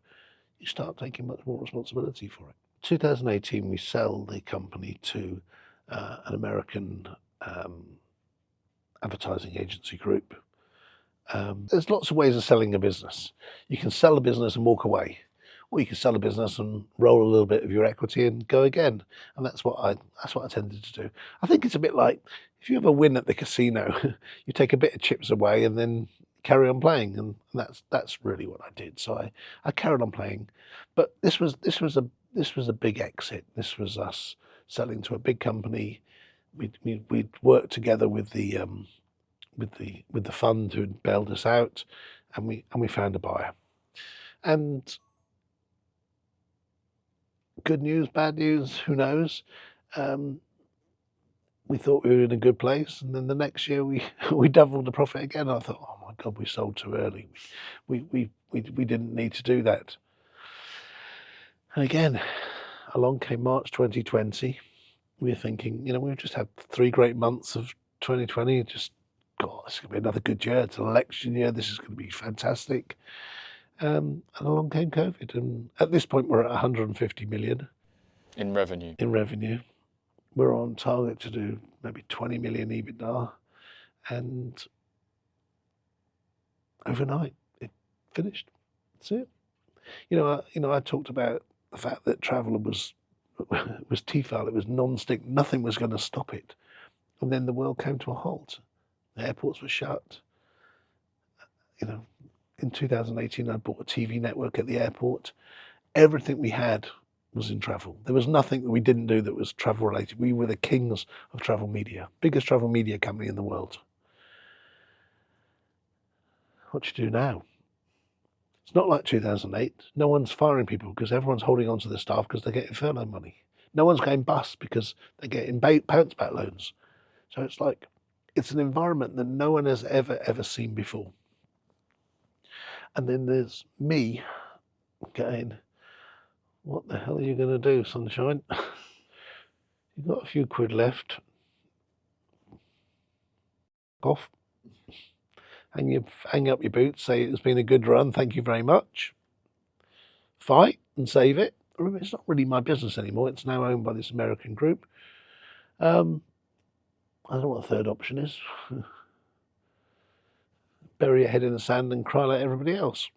S1: you start taking much more responsibility for it. 2018, we sell the company to an American advertising agency group. There's lots of ways of selling a business. You can sell a business and walk away, or you can sell a business and roll a little bit of your equity and go again. And that's what I tended to do. I think it's a bit like if you ever win at the casino, you take a bit of chips away and then carry on playing, and that's really what I did. So I carried on playing, but this was a big exit. This was us selling to a big company. We'd worked together with the fund who'd bailed us out, and we found a buyer. And good news, bad news, who knows? We thought we were in a good place, and then the next year we doubled the profit again. I thought, oh my God, we sold too early. We didn't need to do that. And again, along came March 2020. We were thinking, we've just had 3 great months of 2020. Just, God, it's going to be another good year. It's an election year. This is going to be fantastic. And along came COVID, and at this point we're at 150 million
S3: in revenue.
S1: We're on target to do maybe 20 million EBITDA, and overnight. It finished. That's it. I talked about the fact that travel was Tefal. It was non-stick. Nothing was going to stop it. And then the world came to a halt. The airports were shut. In 2018, I bought a TV network at the airport. Everything we had was in travel. There was nothing that we didn't do that was travel related. We were the kings of travel media, biggest travel media company in the world. What do you do now? It's not like 2008. No one's firing people because everyone's holding on to their staff because they're getting furlough money. No one's going bust because they're getting bounce back loans. So it's an environment that no one has ever seen before. And then there's me going, what the hell are you going to do, sunshine? You've got a few quid left. Off. Hang up your boots, say it's been a good run, thank you very much. Fight and save it. Remember, it's not really my business anymore. It's now owned by this American group. I don't know what the third option is. Bury your head in the sand and cry like everybody else.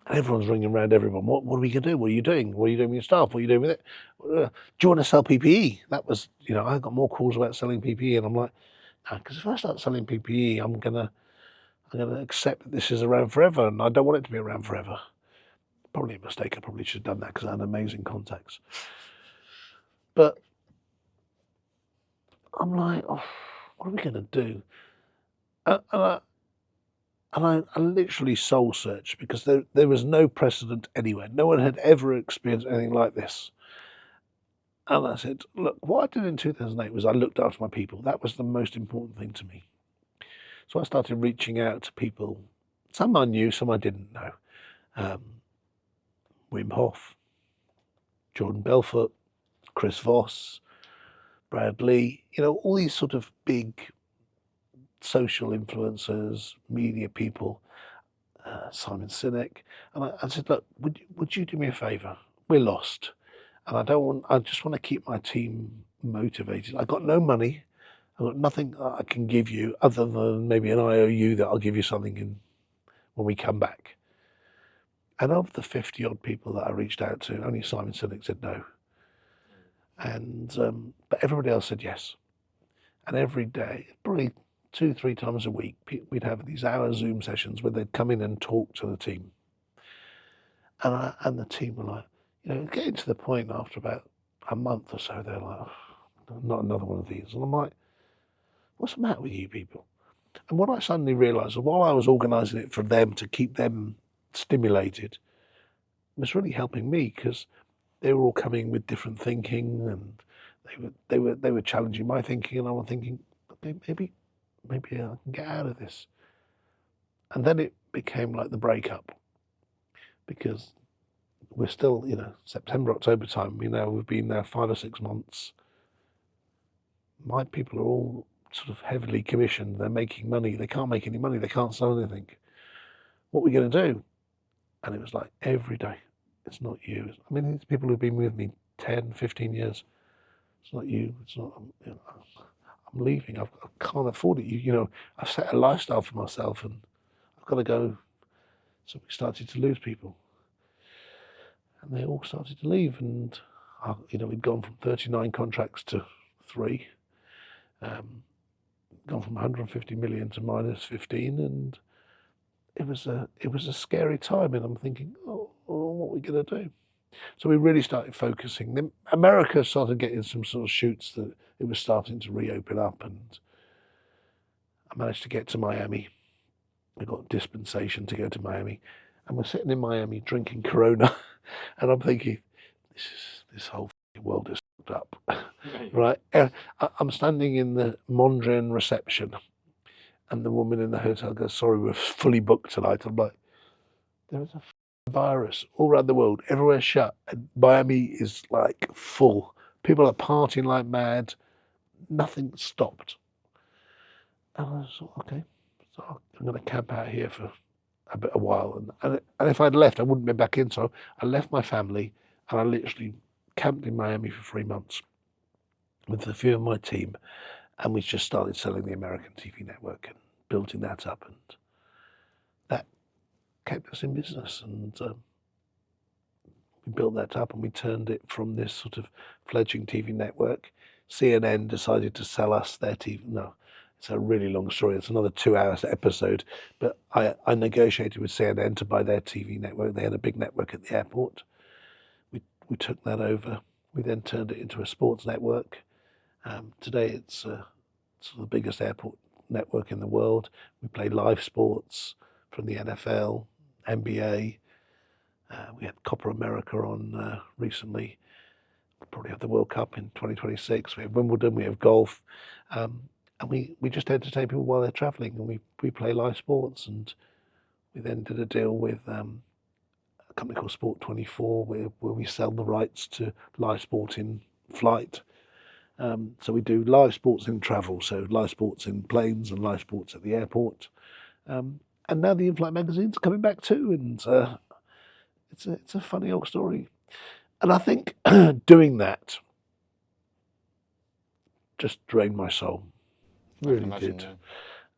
S1: And everyone's ringing around everyone. What are we going to do? What are you doing? What are you doing with your staff? What are you doing with it? Do you want to sell PPE? That was, I got more calls about selling PPE, and I'm like, no, because if I start selling PPE, I'm gonna accept that this is around forever, and I don't want it to be around forever. Probably a mistake. I probably should have done that because I had amazing contacts. But I'm like, oh, what are we going to do? And I literally soul searched because there was no precedent anywhere. No one had ever experienced anything like this. And I said, look, what I did in 2008 was I looked after my people. That was the most important thing to me. So I started reaching out to people. Some I knew, some I didn't know. Wim Hof, Jordan Belfort, Chris Voss, Brad Lee, all these sort of big social influencers, media people, Simon Sinek. And I said, look, would you do me a favour? We're lost. And I just want to keep my team motivated. I got no money. I've got nothing I can give you other than maybe an IOU that I'll give you something when we come back. And of the 50 odd people that I reached out to, only Simon Sinek said no. And but everybody else said yes. And every day, probably 2-3 times a week, we'd have these hour Zoom sessions where they'd come in and talk to the team. And the team were like, getting to the point after about a month or so, they're like, oh, not another one of these. And I'm like, what's the matter with you people? And what I suddenly realised, while I was organising it for them to keep them stimulated, was really helping me because they were all coming with different thinking, and they were challenging my thinking, and I was thinking, maybe I can get out of this. And then it became like the breakup, because we're still, September, October time. We've been there 5 or 6 months. My people are all sort of heavily commissioned. They're making money. They can't make any money. They can't sell anything. What are we going to do? And it was like every day, it's not you. I mean, these people who've been with me 10, 15 years. It's not you. It's not. I'm leaving. I can't afford it. I've set a lifestyle for myself, and I've got to go. So we started to lose people, and they all started to leave. And we'd gone from 39 contracts to 3. Gone from 150 million to minus 15, and it was a scary time. And I'm thinking, oh, what are we going to do? So we really started focusing. Then America started getting some sort of shoots that it was starting to reopen up, and I managed to get to Miami. I got dispensation to go to Miami, and we're sitting in Miami drinking Corona, and I'm thinking, this whole world is fucked up, right? I'm standing in the Mondrian reception, and the woman in the hotel goes, "Sorry, we're fully booked tonight." I'm like, there is a virus all around the world, everywhere shut, and Miami is like full. People are partying like mad. Nothing stopped. And I was like, okay, so I'm going to camp out here for a while. And if I'd left, I wouldn't be back in. So I left my family, and I literally camped in Miami for 3 months with a few of my team, and we just started selling the American TV network and building that up. And that kept us in business, and we built that up and we turned it from this sort of fledgling TV network. CNN decided to sell us their TV. No, it's a really long story. It's another 2 hours episode. But I negotiated with CNN to buy their TV network. They had a big network at the airport. We took that over. We then turned it into a sports network. Today it's sort of the biggest airport network in the world. We play live sports from the NFL, NBA. We had Copa America on recently. We'll probably have the World Cup in 2026. We have Wimbledon, we have golf. And we just entertain people while they're travelling, and we play live sports. And we then did a deal with a company called Sport 24 where we sell the rights to live sport in flight. So we do live sports in travel, so live sports in planes and live sports at the airport. And now the in-flight magazine's coming back too, and it's a funny old story. And I think doing that just drained my soul.
S3: I can
S1: Really
S3: imagine,
S1: did.
S3: yeah.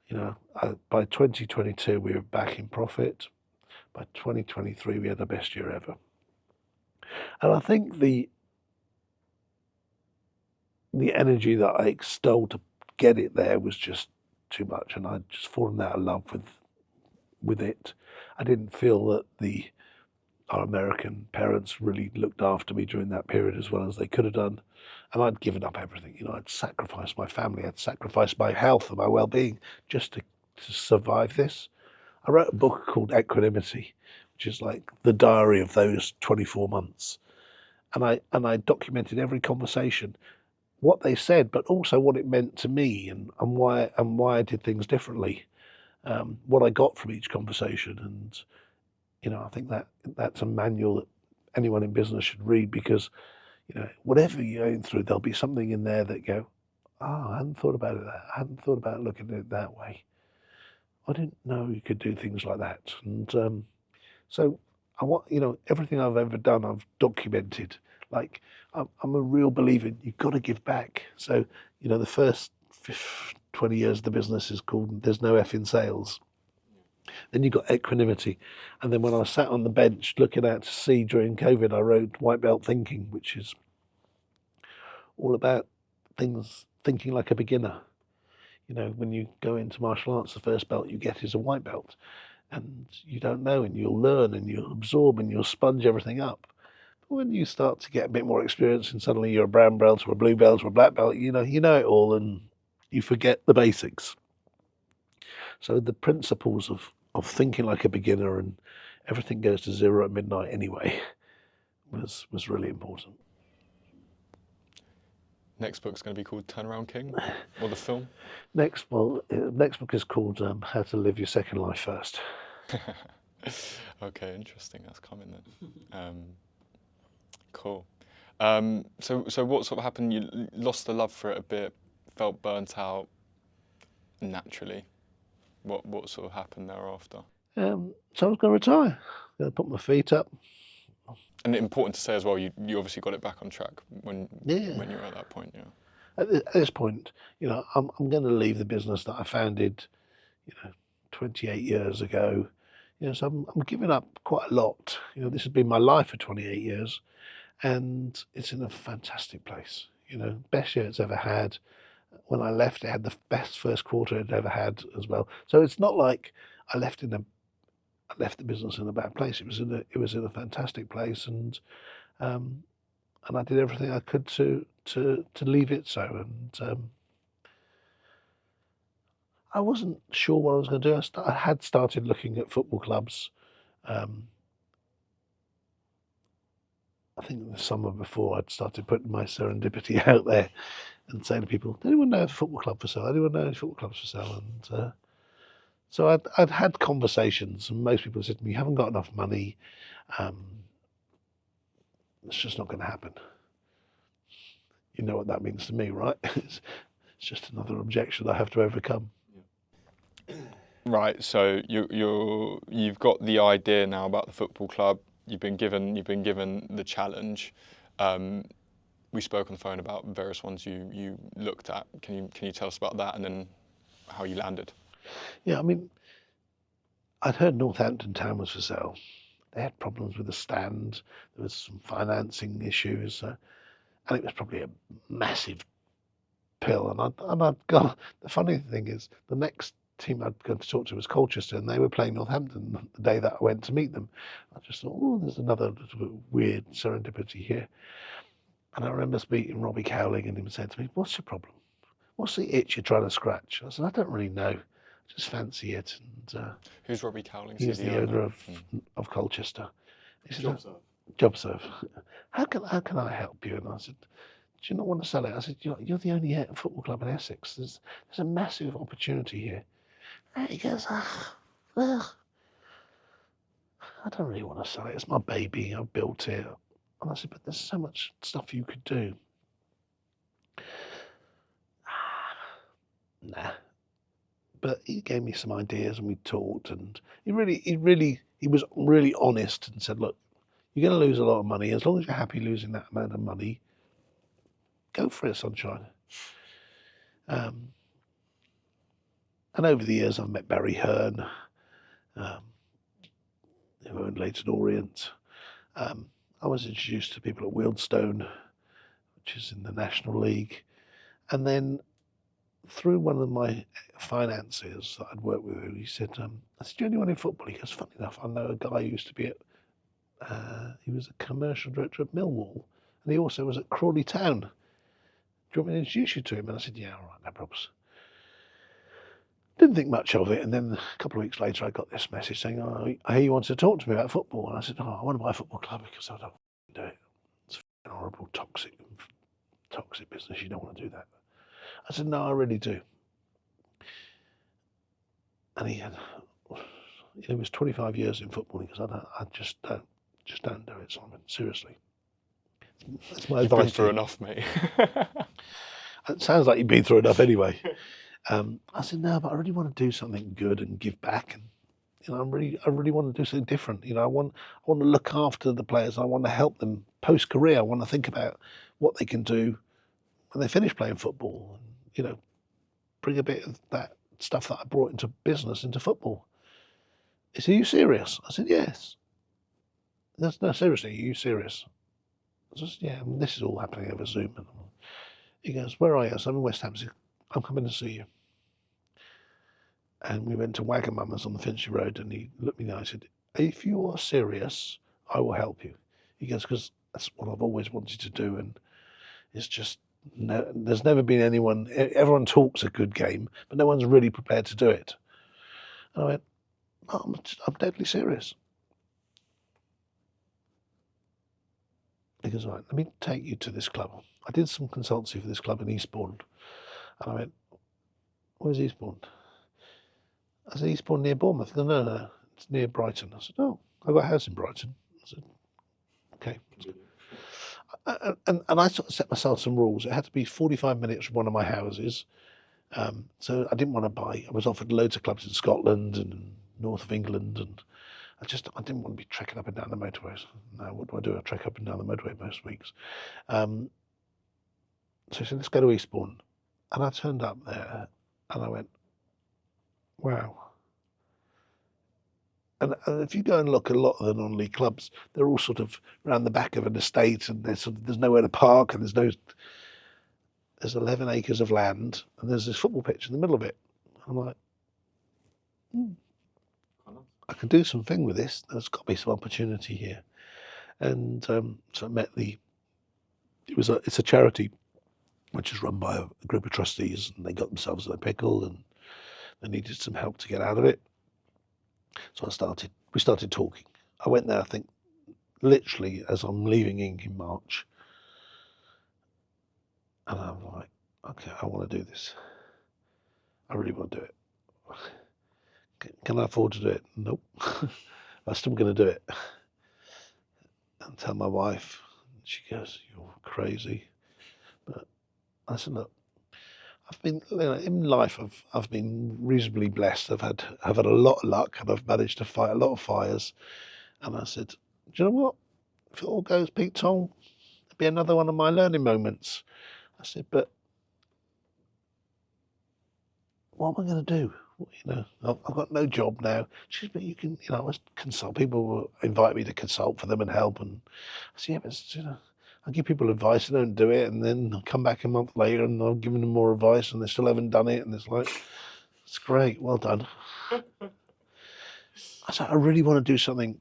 S1: You know, by 2022 we were back in profit. By 2023 we had the best year ever. And I think the energy that I extolled to get it there was just too much, and I'd just fallen out of love with it. I didn't feel that our American parents really looked after me during that period as well as they could have done. And I'd given up everything. You know, I'd sacrificed my family, I'd sacrificed my health and my well-being just to survive this. I wrote a book called Equanimity, which is like the diary of those 24 months. And I documented every conversation, what they said, but also what it meant to me, and why I did things differently, what I got from each conversation. And you know, I think that's a manual that anyone in business should read, because you know, whatever you're going through, there'll be something in there that go, I hadn't thought about it I hadn't thought about looking at it that way. I didn't know you could do things like that. And so I want, you know, everything I've ever done, I've documented. Like, I'm a real believer, you've got to give back. So, you know, the first 20 years of the business is called There's No F in Sales. Then you've got equanimity. And then when I sat on the bench looking out to sea during COVID, I wrote White Belt Thinking, which is all about thinking like a beginner. You know, when you go into martial arts, the first belt you get is a white belt. And you don't know, and you'll learn, and you'll absorb, and you'll sponge everything up. But when you start to get a bit more experience, and suddenly you're a brown belt or a blue belt or a black belt, you know it all, and you forget the basics. So the principles of thinking like a beginner and everything goes to zero at midnight anyway was really important.
S3: Next book's going to be called Turnaround King, or the film?
S1: Next book is called How to Live Your Second Life First.
S3: Okay, interesting. That's coming then. Cool. So what sort of happened? You lost the love for it a bit, felt burnt out naturally. What sort of happened thereafter?
S1: So I was going to retire. Going to put my feet up.
S3: And important to say as well, you obviously got it back on track when you were at that point, yeah.
S1: At this point, you know, I'm going to leave the business that I founded, you know, 28 years ago. You know, so I'm giving up quite a lot. You know, this has been my life for 28 years, and it's in a fantastic place. You know, best year it's ever had. When I left, it had the best first quarter it ever had as well. So it's not like I left the business in a bad place. It was in a fantastic place, and I did everything I could to leave it so. And I wasn't sure what I was going to do. I had started looking at football clubs. I think the summer before, I'd started putting my serendipity out there and saying to people, "Does anyone know of a football club for sale? Anyone know any football clubs for sale?" And so I'd had conversations, and most people said to me, "You haven't got enough money. It's just not going to happen." You know what that means to me, right? It's just another objection I have to overcome.
S3: Right. So you've got the idea now about the football club. You've been given the challenge. We spoke on the phone about various ones you looked at. Can you tell us about that, and then how you landed?
S1: Yeah, I mean, I'd heard Northampton Town was for sale. They had problems with the stand. There was some financing issues, and it was probably a massive pill. And I'd gone. The funny thing is, the next team I'd gone to talk to was Colchester, and they were playing Northampton the day that I went to meet them. I just thought, oh, there's another weird serendipity here. And I remember speaking to Robbie Cowling, and him saying to me, "What's your problem? What's the itch you're trying to scratch?" I said, "I don't really know. I just fancy it." And
S3: Who's Robbie Cowling?
S1: he's the owner of Colchester. He said, "Job serve. How can I help you?" And I said, "Do you not want to sell it?" I said, "You're the only football club in Essex. There's a massive opportunity here." And he goes, "Well, I don't really want to sell it. It's my baby. I built it." And I said, "But there's so much stuff you could do." Nah. But he gave me some ideas, and we talked, and he was really honest and said, "Look, you're going to lose a lot of money. As long as you're happy losing that amount of money, go for it, sunshine." And over the years, I've met Barry Hearn, who owned Leyton Orient. I was introduced to people at Wealdstone, which is in the National League. And then through one of my financiers that I'd worked with, he said, I said, "Do you know anyone in football?" He goes, "Funny enough, I know a guy who used to be he was a commercial director at Millwall, and he also was at Crawley Town. Do you want me to introduce you to him?" And I said, "Yeah, all right, no problems." Didn't think much of it, and then a couple of weeks later I got this message saying, "Oh, I hear you want to talk to me about football." And I said, "Oh, I want to buy a football club because I don't do it. It's a horrible, toxic business. You don't want to do that." I said, "No, I really do." And he was 25 years in football. He goes, I just don't do it, Simon. Seriously. That's my
S3: You've been
S1: advice.
S3: through enough, mate.
S1: It sounds like you've been through enough anyway. I said, "No, but I really want to do something good and give back, and I really want to do something different. I want to look after the players. I want to help them post career. I want to think about what they can do when they finish playing football, and bring a bit of that stuff that I brought into business into football." He said, "Are you serious?" I said, "Yes." "No, seriously, are you serious?" I said, "Yeah, this is all happening over Zoom." And he goes, "Where are you?" I said, "I'm in West Ham." He said, "I'm coming to see you." And we went to Wagamama's on the Finchley Road, and he looked me in the eye and said, "If you are serious, I will help you." He goes, "Because that's what I've always wanted to do, and it's just, no, there's never been anyone, everyone talks a good game, but no one's really prepared to do it." And I went, "Oh, I'm deadly serious." He goes, "Right, let me take you to this club." I did some consultancy for this club in Eastbourne. And I went, "Where's Eastbourne?" I said, "Eastbourne near Bournemouth." He goes, No, it's near Brighton." I said, "Oh, I've got a house in Brighton." I said, "Okay." And I sort of set myself some rules. It had to be 45 minutes from one of my houses. So I didn't want to buy. I was offered loads of clubs in Scotland and north of England, and I didn't want to be trekking up and down the motorways. No, what do I do? I trek up and down the motorway most weeks. So he said, "Let's go to Eastbourne." And I turned up there, and I went, "Wow." And if you go and look at a lot of the non-league clubs, they're all sort of around the back of an estate, and there's nowhere to park, and there's 11 acres of land, and there's this football pitch in the middle of it. I'm like, I can do something with this. There's got to be some opportunity here. And so I met it's a charity which is run by a group of trustees, and they got themselves in a pickle, and they needed some help to get out of it. So we started talking. I went there, I think, literally as I'm leaving in March. And I'm like, okay, I want to do this. I really want to do it. Can I afford to do it? Nope. I'm still going to do it. And tell my wife. She goes, "You're crazy." But I said, "Look, I've been, in life, I've been reasonably blessed. I've had a lot of luck, and I've managed to fight a lot of fires." And I said, "Do you know what? If it all goes Pete Tong, it'll be another one of my learning moments." I said, "But what am I going to do? I've got no job now. She said, but you can, I was consult. People will invite me to consult for them and help. And I said, yeah, but I give people advice, they don't do it. And then I'll come back a month later and I've given them more advice and they still haven't done it. And it's like, it's great, well done. I said, I really want to do something,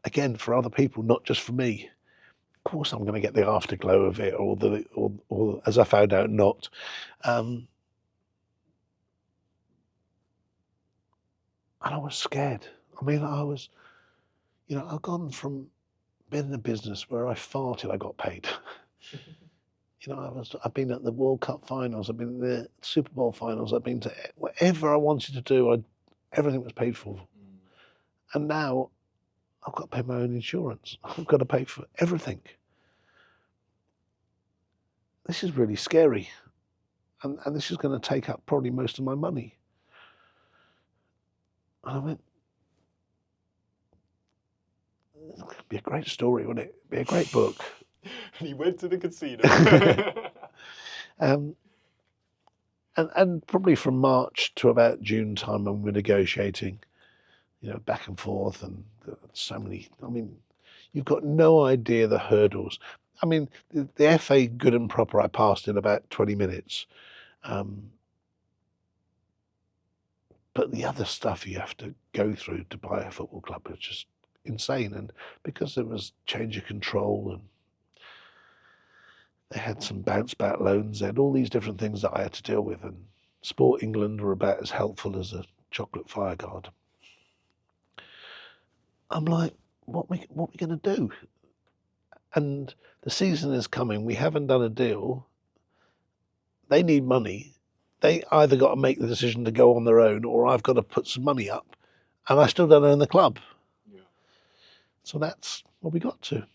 S1: again, for other people, not just for me. Of course, I'm going to get the afterglow of it, or as I found out, not. And I was scared. I mean, I've gone from being in a business where I farted, I got paid. I've been at the World Cup finals, I've been at the Super Bowl finals, I've been to whatever I wanted to do, everything was paid for. And now I've got to pay my own insurance. I've got to pay for everything. This is really scary. And this is going to take up probably most of my money. And I went, it'd be a great story, wouldn't it? It'd be a great book.
S3: And he went to the casino.
S1: And probably from March to about June time when we're negotiating, back and forth, and so many. I mean, you've got no idea the hurdles. I mean, the FA good and proper I passed in about 20 minutes. But the other stuff you have to go through to buy a football club is just insane. And because there was change of control and they had some bounce back loans, they had all these different things that I had to deal with. And Sport England were about as helpful as a chocolate fireguard. I'm like, what are we going to do? And the season is coming. We haven't done a deal. They need money. They either got to make the decision to go on their own, or I've got to put some money up, and I still don't own the club. Yeah. So that's what we got to.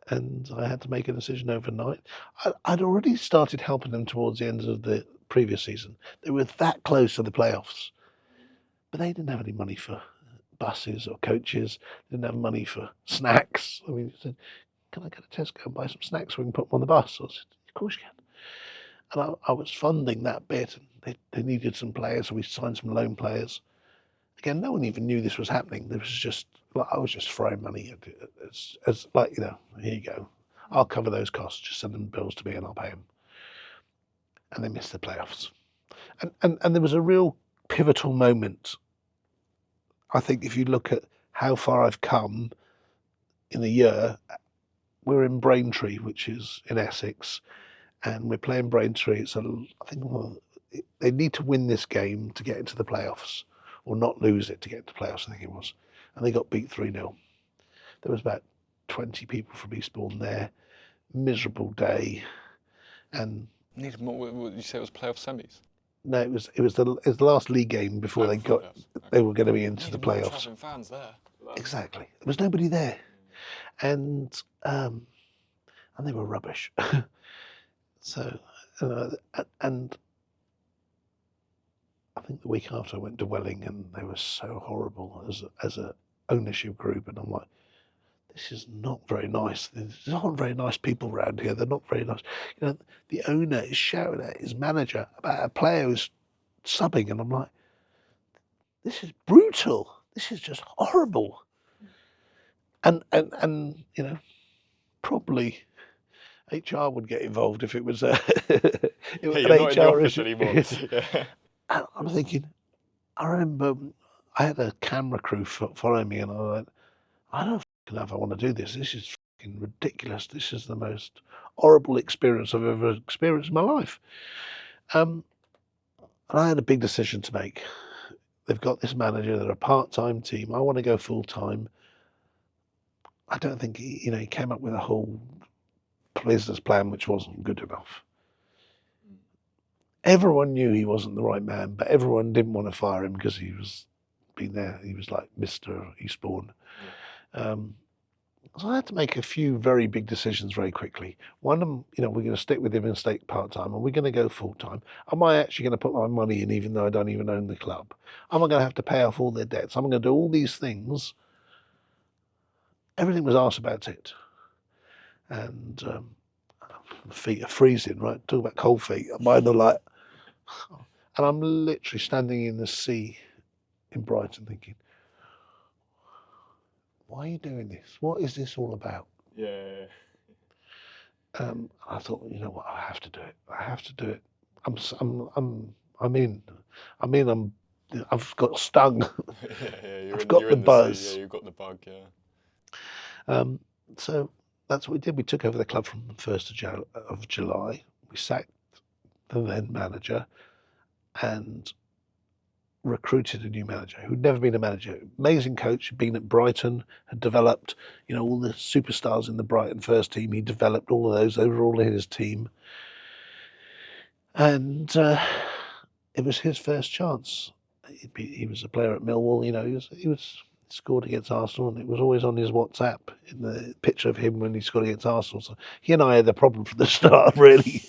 S1: And I had to make a decision overnight. I'd already started helping them towards the end of the previous season. They were that close to the playoffs, but they didn't have any money for buses or coaches. They didn't have money for snacks. I mean, he said, can I go to Tesco and buy some snacks so we can put them on the bus? I said, of course you can. And I was funding that bit, and they needed some players, so we signed some loan players. Again, no one even knew this was happening. There was just, I was just throwing money at it, as here you go. I'll cover those costs, just send them bills to me and I'll pay them. And they missed the playoffs. And there was a real pivotal moment. I think if you look at how far I've come in a year, we're in Braintree, which is in Essex, and we're playing Braintree. So I think they need to win this game to get into the playoffs, or not lose it to get into the playoffs, I think it was. And they got beat 3-0. There was about 20 people from Eastbourne there. Miserable day. And
S3: Need more. What you say it was playoff semis?
S1: No, it was the last league game before they got. Okay. They were going to be into the playoffs.
S3: More fans there.
S1: Exactly. There was nobody there, and they were rubbish. So, and I think the week after I went to Welling, and they were so horrible as a ownership group, and I'm like, this is not very nice. There's not very nice people around here. They're not very nice. The owner is shouting at his manager about a player who's subbing, and I'm like, this is brutal. This is just horrible. And probably HR would get involved if it was an HR issue anymore. Yeah. I'm thinking, I remember I had a camera crew following me, and I was like, I don't know if I want to do this. This is fucking ridiculous. This is the most horrible experience I've ever experienced in my life. And I had a big decision to make. They've got this manager. They're a part-time team. I want to go full-time. I don't think he came up with a whole business plan which wasn't good enough. Everyone knew he wasn't the right man, but everyone didn't want to fire him because he was been there. He was like Mr. Eastbourne. So I had to make a few very big decisions very quickly. One of them, we're going to stick with him and stay part-time, and we're going to go full-time. Am I actually going to put my money in even though I don't even own the club? Am I going to have to pay off all their debts? I'm going to do all these things. Everything was asked about it. And feet are freezing, right? Talk about cold feet. Mine are like, And I'm literally standing in the sea in Brighton thinking, why are you doing this? What is this all about?
S3: Yeah.
S1: I thought, you know what, I have to do it. I have to do it. I'm in. I've got stung. I've got the buzz.
S3: Yeah, you've got the bug. Yeah.
S1: So that's what we did. We took over the club from the 1st of July. We sacked the then manager and recruited a new manager who'd never been a manager. Amazing coach, had been at Brighton, had developed, all the superstars in the Brighton first team. He developed all of those. They were all in his team. And it was his first chance. He was a player at Millwall. He scored against Arsenal, and it was always on his WhatsApp in the picture of him when he scored against Arsenal. So he and I had the problem from the start, really.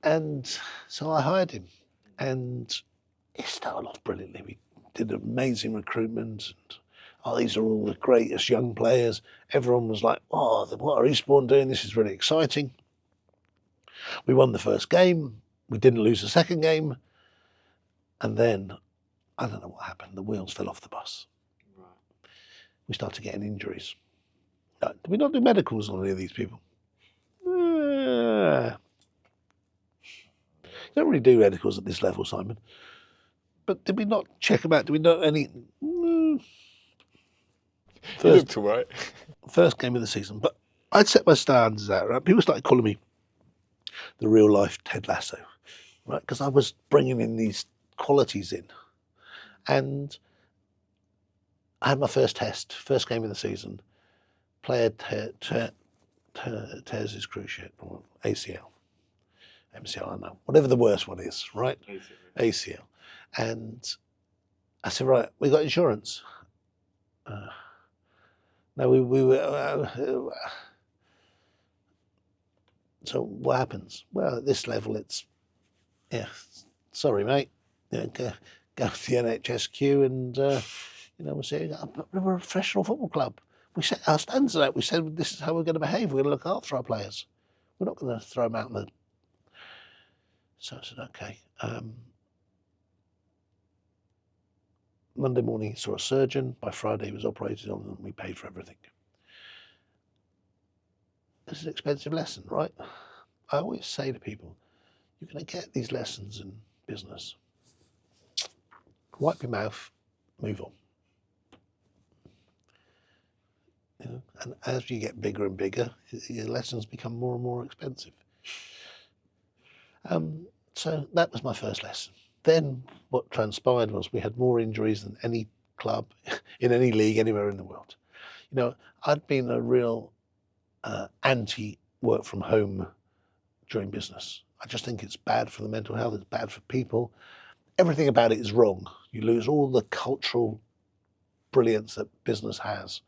S1: And so I hired him, and he started off brilliantly. We did amazing recruitment. And, these are all the greatest young players. Everyone was like, what are Eastbourne doing? This is really exciting. We won the first game. We didn't lose the second game. And then, I don't know what happened. The wheels fell off the bus. Right. We started getting injuries. Did we not do medicals on any of these people? You don't really do medicals at this level, Simon. But did we not check them out? Did we not any...
S3: First, all right.
S1: First game of the season. But I'd set my standards out, right? People started calling me the real life Ted Lasso, right? Because I was bringing in these qualities in. And I had my first game of the season. Player tears his cruciate, or ACL. MCL, I don't know. Whatever the worst one is, right? ACL. And I said, right, we got insurance. No, we were... So what happens? Well, at this level, it's, sorry, mate. Go to the NHSQ and, we'll say, we're a professional football club. We set our standards out. We said, this is how we're going to behave. We're going to look after our players. We're not going to throw them out in the... So I said, okay. Monday morning, he saw a surgeon. By Friday, he was operated on and we paid for everything. It's an expensive lesson, right? I always say to people, you're going to get these lessons in business. Wipe your mouth, move on. And as you get bigger and bigger, your lessons become more and more expensive. So that was my first lesson. Then what transpired was we had more injuries than any club in any league anywhere in the world. I'd been a real anti-work from home during business. I just think it's bad for the mental health, it's bad for people. Everything about it is wrong. You lose all the cultural brilliance that business has.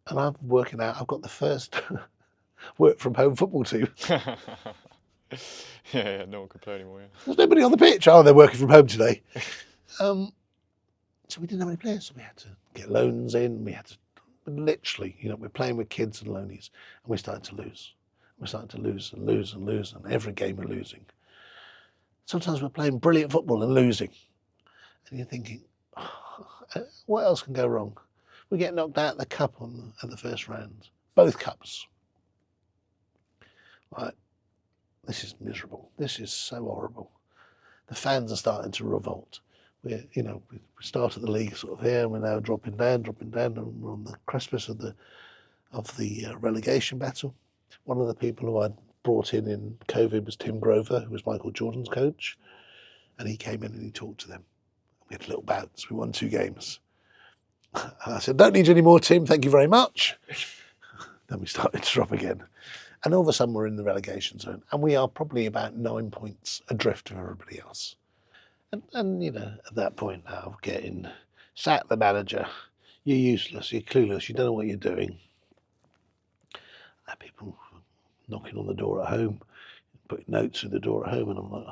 S1: And I'm working out, I've got the first work from home football team.
S3: Yeah, no one can play anymore. Yeah.
S1: There's nobody on the pitch. Oh, they're working from home today. So we didn't have any players, so we had to get loans in. We had to literally, we're playing with kids and loanies, and we started to lose. We're starting to lose and lose and lose, and every game we're losing. Sometimes we're playing brilliant football and losing. And you're thinking, what else can go wrong? We get knocked out of the cup at the first round. Both cups. Right. This is miserable. This is so horrible. The fans are starting to revolt. We started the league sort of here, and we're now dropping down, and we're on the precipice of the relegation battle. One of the people who I'd brought in COVID was Tim Grover, who was Michael Jordan's coach, and he came in and he talked to them. We had little bouts. We won 2 games. And I said, don't need you anymore, Tim. Thank you very much. Then we started to drop again. And all of a sudden we're in the relegation zone, and we are probably about 9 points adrift of everybody else. And at that point now, getting sack the manager, you're useless, you're clueless, you don't know what you're doing. I had people knocking on the door at home, putting notes in the door at home, and I'm like,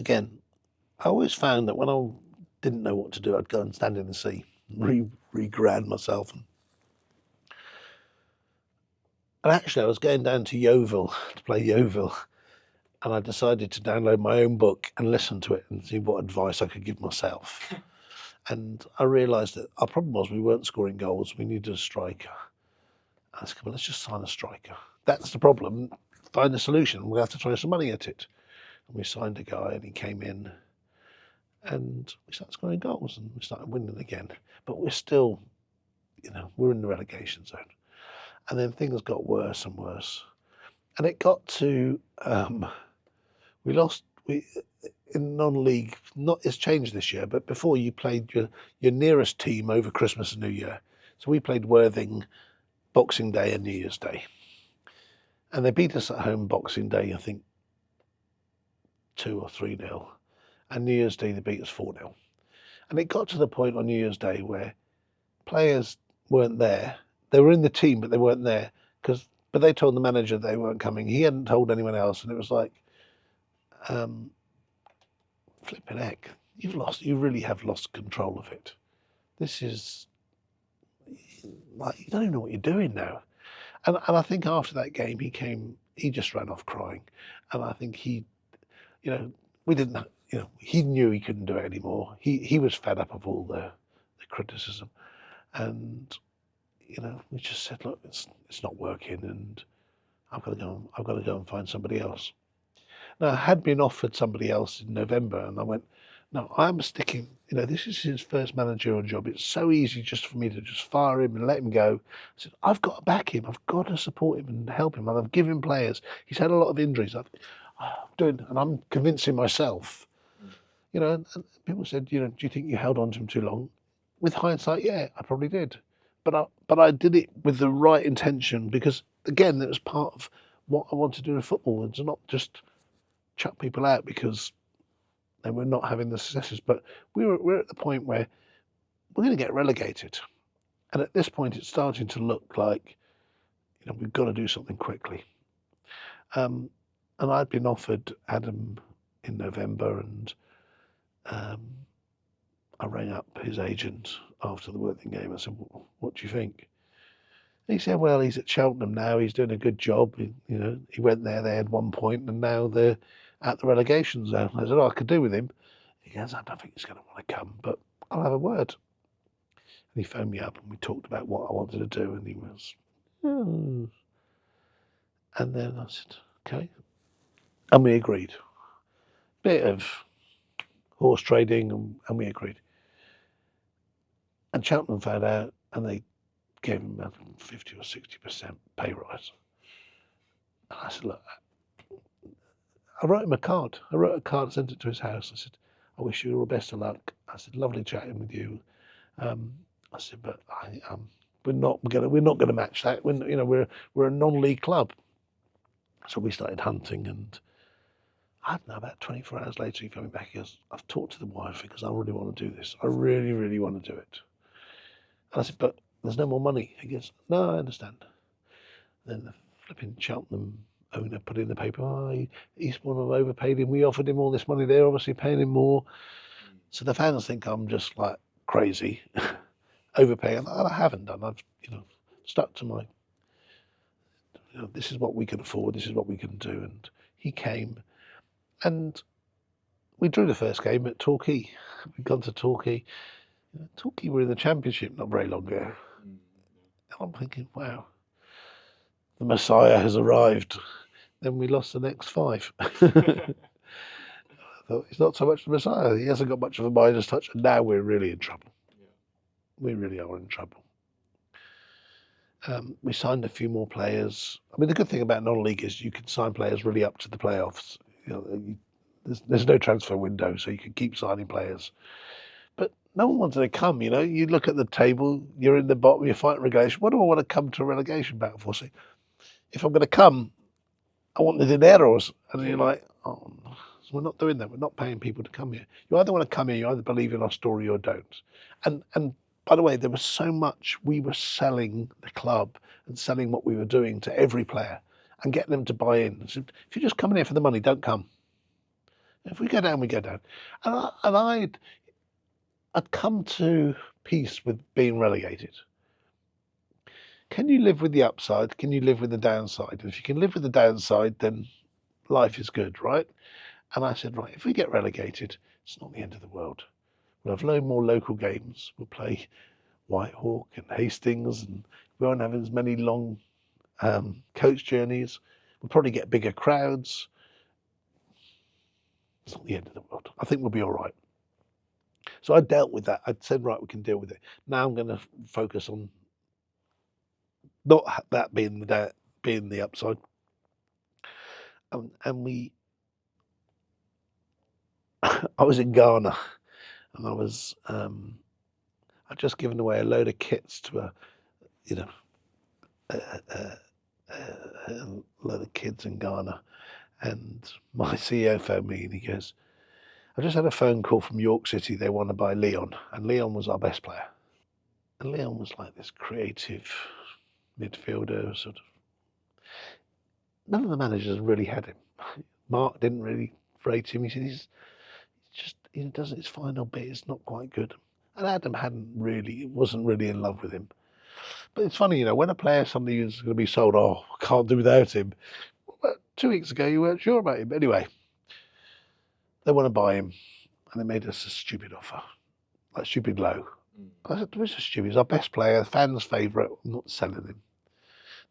S1: Again, I always found that when I didn't know what to do, I'd go and stand in the sea, re-ground myself. And actually, I was going down to Yeovil to play Yeovil, and I decided to download my own book and listen to it and see what advice I could give myself. And I realised that our problem was we weren't scoring goals. We needed a striker. I said, well, let's just sign a striker. That's the problem. Find a solution. We'll have to throw some money at it. And we signed a guy, and he came in, and we started scoring goals, and we started winning again. But we're still, we're in the relegation zone. And then things got worse and worse. And it got to, we lost, in non-league, it's changed this year, but before you played your nearest team over Christmas and New Year. So we played Worthing Boxing Day and New Year's Day. And they beat us at home Boxing Day, I think 2 or 3-0. And New Year's Day they beat us 4-0. And it got to the point on New Year's Day where players weren't there. They were in the team, but they weren't there but they told the manager they weren't coming. He hadn't told anyone else, and it was like, flipping heck, you really have lost control of it. This is like, you don't even know what you're doing now. And I think after that game, he just ran off crying. And I think he knew he couldn't do it anymore. He was fed up of all the criticism. And, we just said, look, it's not working, and I've got to go and find somebody else. Now, I had been offered somebody else in November, and I went, no, I'm sticking, this is his first managerial job. It's so easy just for me to just fire him and let him go. I said, I've got to back him. I've got to support him and help him. And I've given him players. He's had a lot of injuries. And I'm convincing myself, and people said, do you think you held on to him too long? With hindsight, yeah, I probably did. But I did it with the right intention, because, again, it was part of what I wanted to do in football, and to not just chuck people out because they were not having the successes. But we're at the point where we're going to get relegated. And at this point, it's starting to look like, we've got to do something quickly. And I'd been offered Adam in November, and I rang up his agent after the Worthing game. I said, what do you think? And he said, well, he's at Cheltenham now. He's doing a good job. He went there. They had 1 point, and now they're at the relegation zone. I said, I could do with him. He goes, I don't think he's going to want to come, but I'll have a word. And he phoned me up, and we talked about what I wanted to do, and he was, And then I said, okay. And we agreed. Bit of horse trading, and we agreed. And Cheltenham found out, and they gave him about 50 or 60% pay rise. And I said, look, I wrote him a card. I wrote a card, sent it to his house. I said, I wish you all the best of luck. I said, lovely chatting with you. I said, but we're not going to match that. We're a non-league club. So we started hunting, and I don't know, about 24 hours later, he phoned me back. He goes, I've talked to the wife because I really want to do this. I really, really want to do it. And I said, but there's no more money. He goes, no, I understand. Then the flipping Cheltenham owner put in the paper, Eastbourne have overpaid him. We offered him all this money. They're obviously paying him more. So the fans think I'm just like crazy, overpaying. And I haven't done. I've stuck to my, this is what we can afford. This is what we can do. And he came, and we drew the first game at Torquay. We'd gone to Torquay. Torquay were in the Championship not very long ago. And I'm thinking, wow, the Messiah has arrived. Then we lost the next 5. I thought, he's not so much the Messiah. He hasn't got much of a Midas touch. And now we're really in trouble. We really are in trouble. We signed a few more players. I mean, the good thing about non-league is you can sign players really up to the playoffs. There's no transfer window, so you can keep signing players. But no one wanted to come, You look at the table, you're in the bottom, you're fighting relegation. What do I want to come to a relegation battle for? See, if I'm going to come, I want the dineros. And you're like, oh, so we're not doing that. We're not paying people to come here. You either want to come here, you either believe in our story or don't. And by the way, there was so much we were selling the club and selling what we were doing to every player and getting them to buy in. So if you're just coming here for the money, don't come. If we go down, we go down. And I'd come to peace with being relegated. can you live with the upside? Can you live with the downside? And if you can live with the downside, then life is good, right? And I said, right, if we get relegated, it's not the end of the world. We'll have no more local games. We'll play Whitehawk and Hastings, and we won't have as many long coach journeys. We'll probably get bigger crowds. It's not the end of the world. I think we'll be all right. So I dealt with that. I said, right, we can deal with it. Now I'm going to focus on not that being the upside. And we, I was in Ghana, and I'd just given away a load of kits to a load of kids in Ghana, and my CEO phoned me and he goes, I just had a phone call from York City. They want to buy Leon, and Leon was our best player. And Leon was like this creative midfielder, sort of. None of the managers really had him. Mark didn't really rate him. He said he does his final bit. It's not quite good. And Adam wasn't really in love with him. But it's funny, when a player suddenly is going to be sold, I can't do without him. Well, 2 weeks ago, you weren't sure about him. Anyway, they want to buy him, and they made us a stupid offer, like stupid low. I said, this is stupid. He's our best player, fans' favourite. I'm not selling him.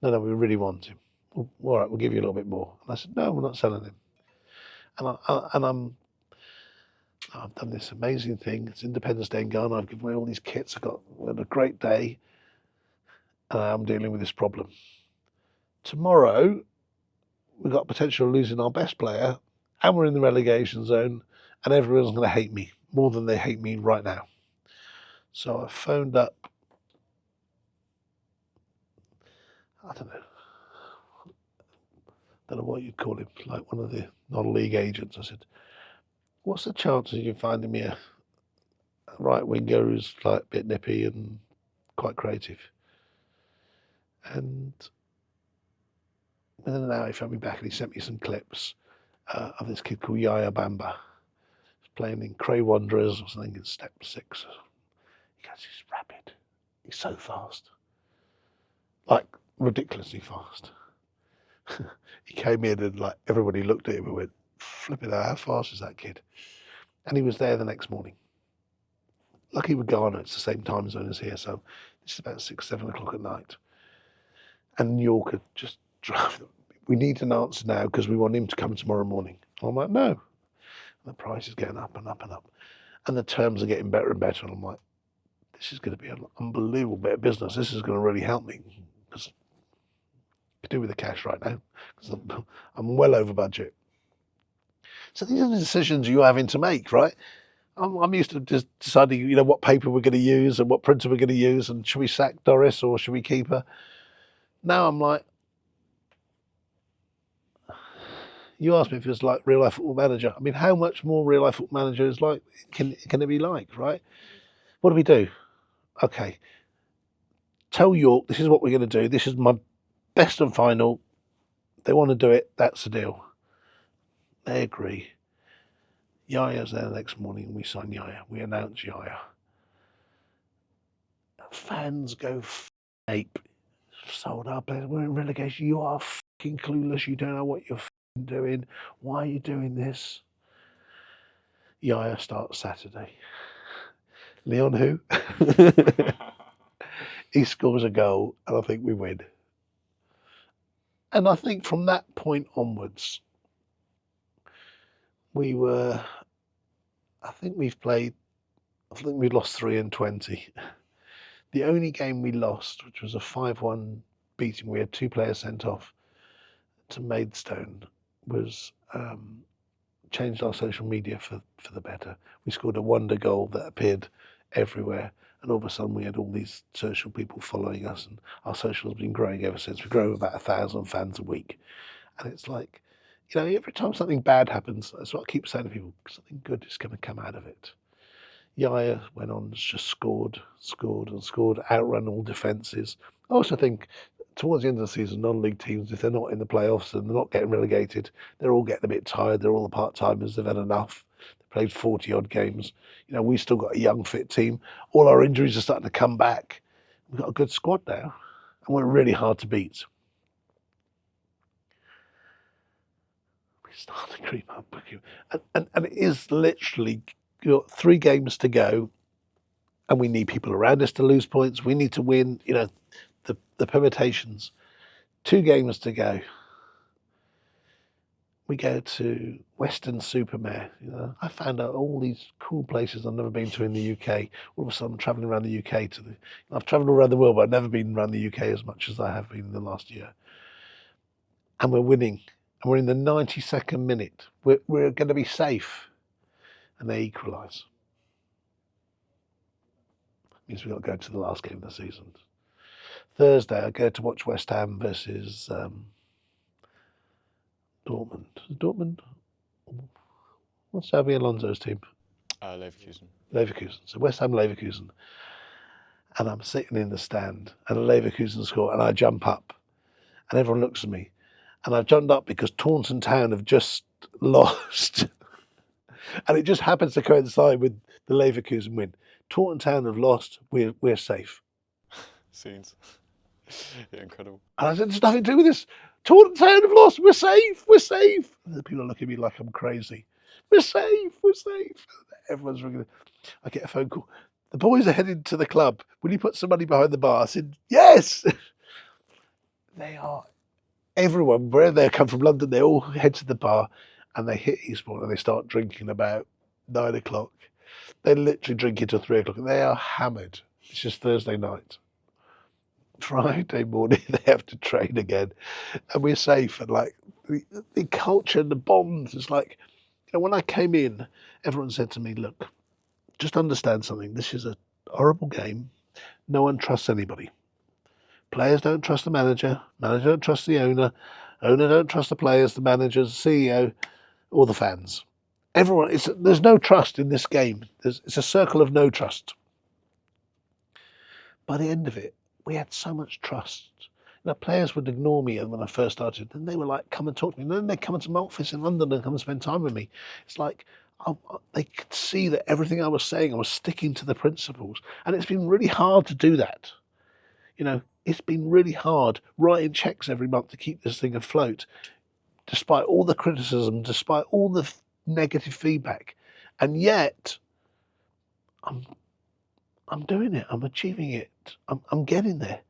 S1: No, we really want him. Well, all right, we'll give you a little bit more. And I said, no, we're not selling him. And I've done this amazing thing. It's Independence Day in Ghana. I've given away all these kits. We had a great day, and I'm dealing with this problem. Tomorrow, we've got potential of losing our best player, and we're in the relegation zone, and everyone's going to hate me more than they hate me right now. So I phoned up, I don't know what you'd call him, like one of the non-league agents. I said, what's the chances of you finding me a right winger who's like a bit nippy and quite creative? And within an hour he phoned me back and he sent me some clips of this kid called Yaya Bamba. He's playing in Cray Wanderers or something in Step 6. He goes, he's rapid. He's so fast. Like, ridiculously fast. He came in and like everybody looked at him and went, flipping out, how fast is that kid? And he was there the next morning. Lucky with Ghana, it's the same time zone as here, so it's about 6, 7 o'clock at night. And New York had just drive. We need an answer now because we want him to come tomorrow morning. I'm like, no. And the price is getting up and up and up. And the terms are getting better and better. And I'm like, this is going to be an unbelievable bit of business. This is going to really help me. Because I could do with the cash right now. Because I'm well over budget. So these are the decisions you're having to make, right? I'm used to just deciding, what paper we're going to use and what printer we're going to use. And should we sack Doris or should we keep her? Now I'm like, you asked me if it's like Real Life Football Manager. I mean, how much more Real Life Football Manager is like? Can it be like, right? What do we do? Okay, tell York this is what we're going to do. This is my best and final. They want to do it. That's the deal. They agree. Yaya's there the next morning, and we sign Yaya. We announce Yaya. Fans go ape. Sold our players. We're in relegation. You are fucking clueless. You don't know what you're doing. Why are you doing this? Yaya starts Saturday. Leon who? He scores a goal and I think we win. And I think from that point onwards, we lost 3 and 20. The only game we lost, which was a 5-1 beating, we had 2 players sent off to Maidstone, was changed our social media for the better. We scored a wonder goal that appeared everywhere, and all of a sudden we had all these social people following us, and our social has been growing ever since. We grow about 1,000 fans a week, and it's like, every time something bad happens, that's what I keep saying to people, something good is going to come out of it. Yaya went on, just scored, outrun all defences. I also think towards the end of the season, non-league teams, if they're not in the playoffs and they're not getting relegated, they're all getting a bit tired. They're all the part-timers. They've had enough. They played 40-odd games. We've still got a young, fit team. All our injuries are starting to come back. We've got a good squad now. and we're really hard to beat. We start to creep up, and it is literally, you've got 3 games to go, and we need people around us to lose points. We need to win, the permutations. 2 games to go. We go to Weston-super-Mare. I found out all these cool places I've never been to in the UK. All of a sudden, I'm travelling around the UK I've travelled around the world, but I've never been around the UK as much as I have been in the last year. And we're winning, and we're in the 92nd minute. We're going to be safe, and they equalise. Means we've got to go to the last game of the season. Thursday, I go to watch West Ham versus Dortmund. Is it Dortmund? What's Xabi Alonso's team?
S3: Leverkusen.
S1: Leverkusen. So West Ham, Leverkusen. And I'm sitting in the stand, and Leverkusen score, and I jump up, and everyone looks at me. And I've jumped up because Taunton Town have just lost. And it just happens to coincide with the Leverkusen win. Taunton Town have lost, we're safe.
S3: Scenes. Yeah, incredible.
S1: And I said, there's nothing to do with this. Taunton Town have lost, we're safe, we're safe. And the people are looking at me like I'm crazy. We're safe, we're safe. Everyone's ringing. I get a phone call. The boys are heading to the club. Will you put some money behind the bar? I said, yes. They are, everyone, wherever they come from London, they all head to the bar and they hit Eastbourne and they start drinking about 9 o'clock. They literally drink until 3 o'clock. They are hammered. It's just Thursday night. Friday morning, they have to train again. And we're safe. And like the culture and the bonds, it's like, when I came in, everyone said to me, look, just understand something. This is a horrible game. No one trusts anybody. Players don't trust the manager. Manager don't trust the owner. Owner don't trust the players, the managers, the CEO, or the fans. Everyone, there's no trust in this game. It's a circle of no trust. By the end of it, we had so much trust. Players would ignore me when I first started, and they were like, come and talk to me. And then they'd come into my office in London and come and spend time with me. It's like, they could see that everything I was saying, I was sticking to the principles. And it's been really hard to do that. It's been really hard writing checks every month to keep this thing afloat, despite all the criticism, despite all the negative feedback. And yet, I'm doing it. I'm achieving it. I'm getting there.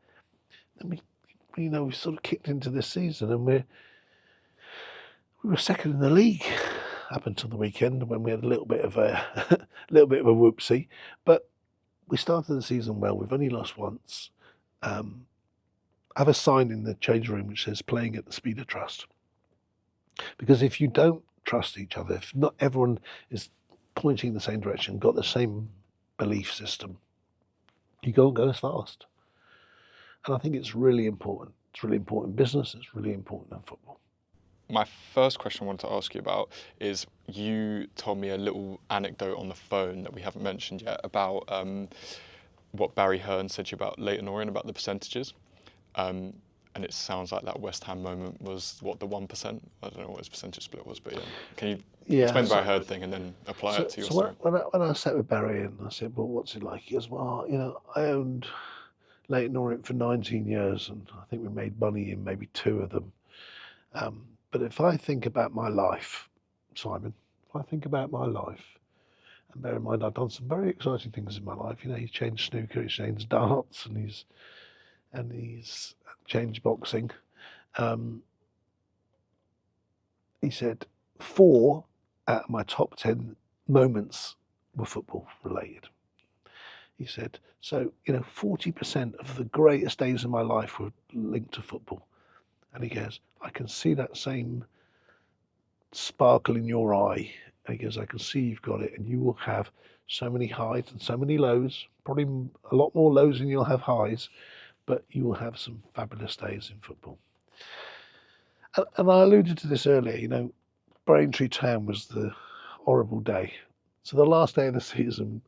S1: And we sort of kicked into this season, and we were second in the league up until the weekend when we had a little bit of a whoopsie. But we started the season well. We've only lost once. I have a sign in the change room which says "playing at the speed of trust." Because if you don't trust each other, if not everyone is pointing in the same direction, got the same belief system, you can't go as fast. And I think it's really important. It's really important in business. It's really important in football.
S3: My first question I wanted to ask you about is, you told me a little anecdote on the phone that we haven't mentioned yet about what Barry Hearn said to you about Leyton Orient, about the percentages. And it sounds like that West Ham moment was, the 1%? I don't know what his percentage split was, but yeah. Can you explain the Barry Hearn thing and then apply it to your story?
S1: When I sat with Barry and I said, well, what's it like? He goes, well, I owned Leyton Orient for 19 years and I think we made money in maybe 2 of them. But if I think about my life, Simon, and bear in mind I've done some very exciting things in my life. He's changed snooker, he's changed darts, and he's changed boxing. He said 4 out of my top 10 moments were football related. He said, so 40% of the greatest days of my life were linked to football. And he goes, I can see that same sparkle in your eye. And he goes, I can see you've got it, and you will have so many highs and so many lows, probably a lot more lows than you'll have highs, but you will have some fabulous days in football. And I alluded to this earlier, Braintree Town was the horrible day. So the last day of the season,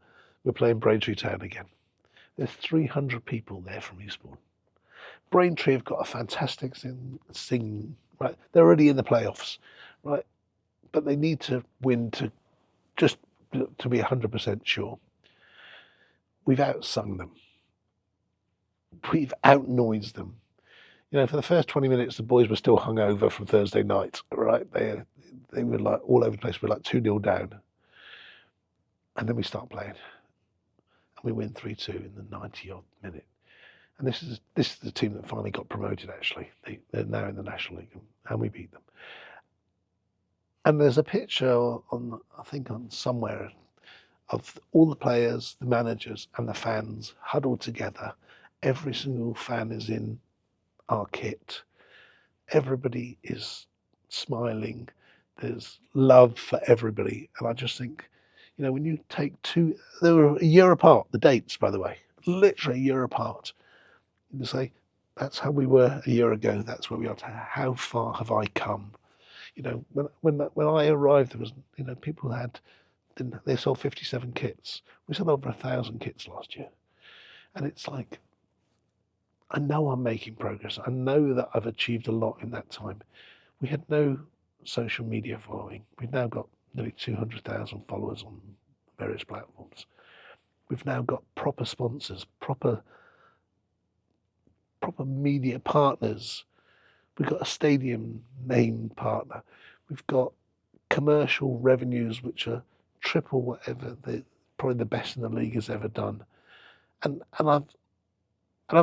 S1: we're playing Braintree Town again. There's 300 people there from Eastbourne. Braintree have got a fantastic thing, right? They're already in the playoffs, right? But they need to win to be 100% sure. We've outsung them. We've outnoised them. You know, for the first 20 minutes, the boys were still hungover from Thursday night, right? They were like all over the place. We're like 2-0 down. And then we start playing. And we win 3-2 in the 90-odd minute. And this is the team that finally got promoted, actually. They're now in the National League, and we beat them. And there's a picture on somewhere of all the players, the managers, and the fans huddled together. Every single fan is in our kit. Everybody is smiling. There's love for everybody. And I just think, you know, when you take they were a year apart, the dates, by the way, literally a year apart. You say, that's how we were a year ago. That's where we are. How far have I come? You know, when I arrived, there was, you know, people they sold 57 kits. We sold over 1,000 kits last year. And it's like, I know I'm making progress. I know that I've achieved a lot in that time. We had no social media following. We've now got nearly 200,000 followers on various platforms. We've now got proper sponsors, proper media partners. We've got a stadium named partner. We've got commercial revenues which are triple whatever probably the best in the league has ever done. And I'm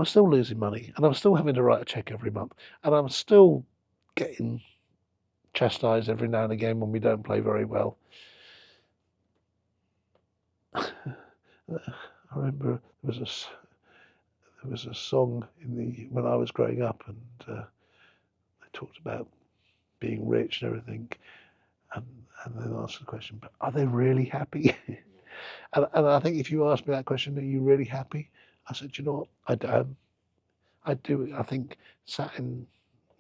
S1: still losing money, and I'm still having to write a check every month, and I'm still getting chastised every now and again when we don't play very well. I remember there was a song when I was growing up, and they talked about being rich and everything, and then asked the question, but are they really happy? and I think if you ask me that question, are you really happy? I said, you know what, I do. I think sat in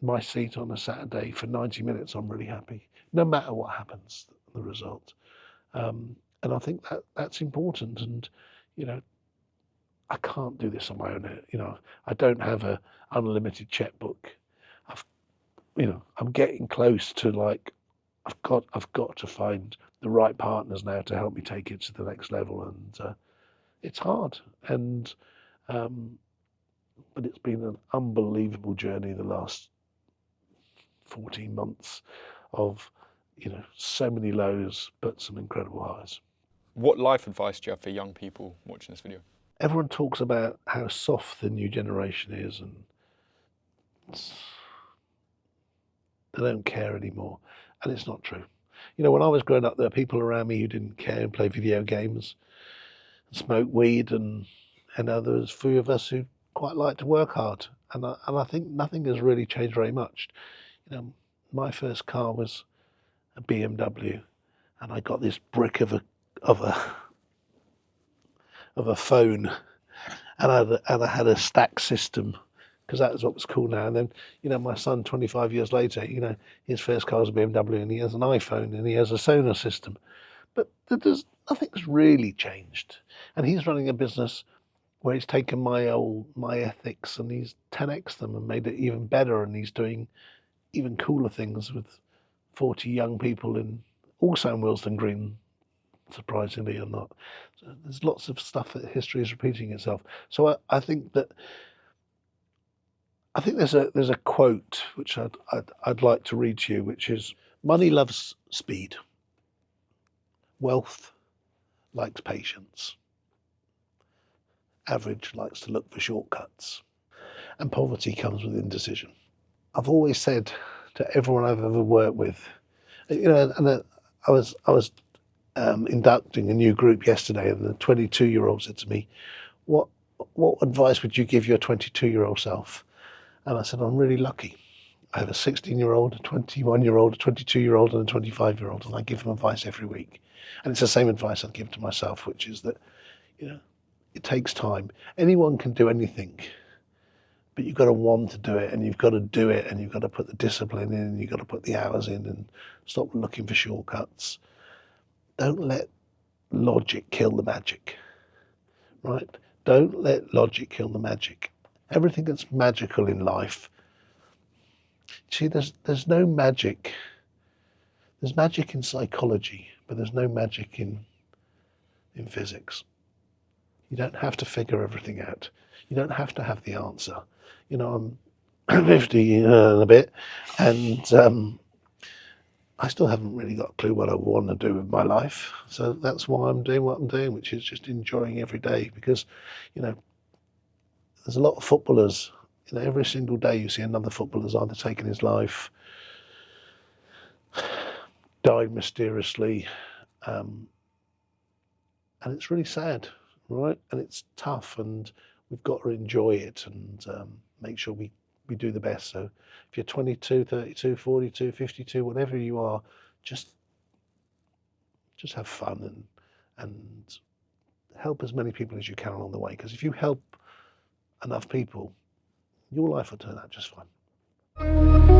S1: my seat on a Saturday for 90 minutes, I'm really happy, no matter what happens, the result. And I think that's important. And, you know, I can't do this on my own. You know, I don't have an unlimited checkbook. I'm getting close to, like, I've got to find the right partners now to help me take it to the next level. And it's hard. And, but it's been an unbelievable journey the last 14 months of, you know, so many lows, but some incredible highs.
S3: What life advice do you have for young people watching this video?
S1: Everyone talks about how soft the new generation is, and they don't care anymore. And it's not true. You know, when I was growing up, there were people around me who didn't care and play video games, and smoke weed, and there was a few of us who quite like to work hard. And I think nothing has really changed very much. You know, my first car was a BMW, and I got this brick of a phone, and I had a stack system, because that was what was cool now. And then, you know, my son, 25 years later, you know, his first car was a BMW, and he has an iPhone, and he has a sonar system. But nothing's really changed. And he's running a business where he's taken my ethics and he's 10x them and made it even better, and he's doing even cooler things with 40 young people also in Willesden Green, surprisingly or not. So there's lots of stuff that history is repeating itself. So I think there's a quote which I'd like to read to you, which is, money loves speed, wealth likes patience, average likes to look for shortcuts, and poverty comes with indecision. I've always said to everyone I've ever worked with, you know, and I was inducting a new group yesterday, and the 22-year-old said to me, what advice would you give your 22-year-old self? And I said, I'm really lucky. I have a 16-year-old, a 21-year-old, a 22-year-old, and a 25-year-old, and I give them advice every week. And it's the same advice I'd give to myself, which is that, you know, it takes time. Anyone can do anything, but you've got to want to do it, and you've got to do it, and you've got to put the discipline in, and you've got to put the hours in, and stop looking for shortcuts. Don't let logic kill the magic, right? Don't let logic kill the magic. Everything that's magical in life, see, there's no magic. There's magic in psychology, but there's no magic in physics. You don't have to figure everything out. You don't have to have the answer. You know, 50 and a bit, and I still haven't really got a clue what I want to do with my life. So that's why I'm doing what I'm doing, which is just enjoying every day. Because, you know, there's a lot of footballers. You know, every single day you see another footballer's either taken his life, died mysteriously, and it's really sad, right? And it's tough, and we've got to enjoy it and make sure we do the best. So if you're 22, 32, 42, 52, whatever you are, just have fun and help as many people as you can along the way. Because if you help enough people, your life will turn out just fine.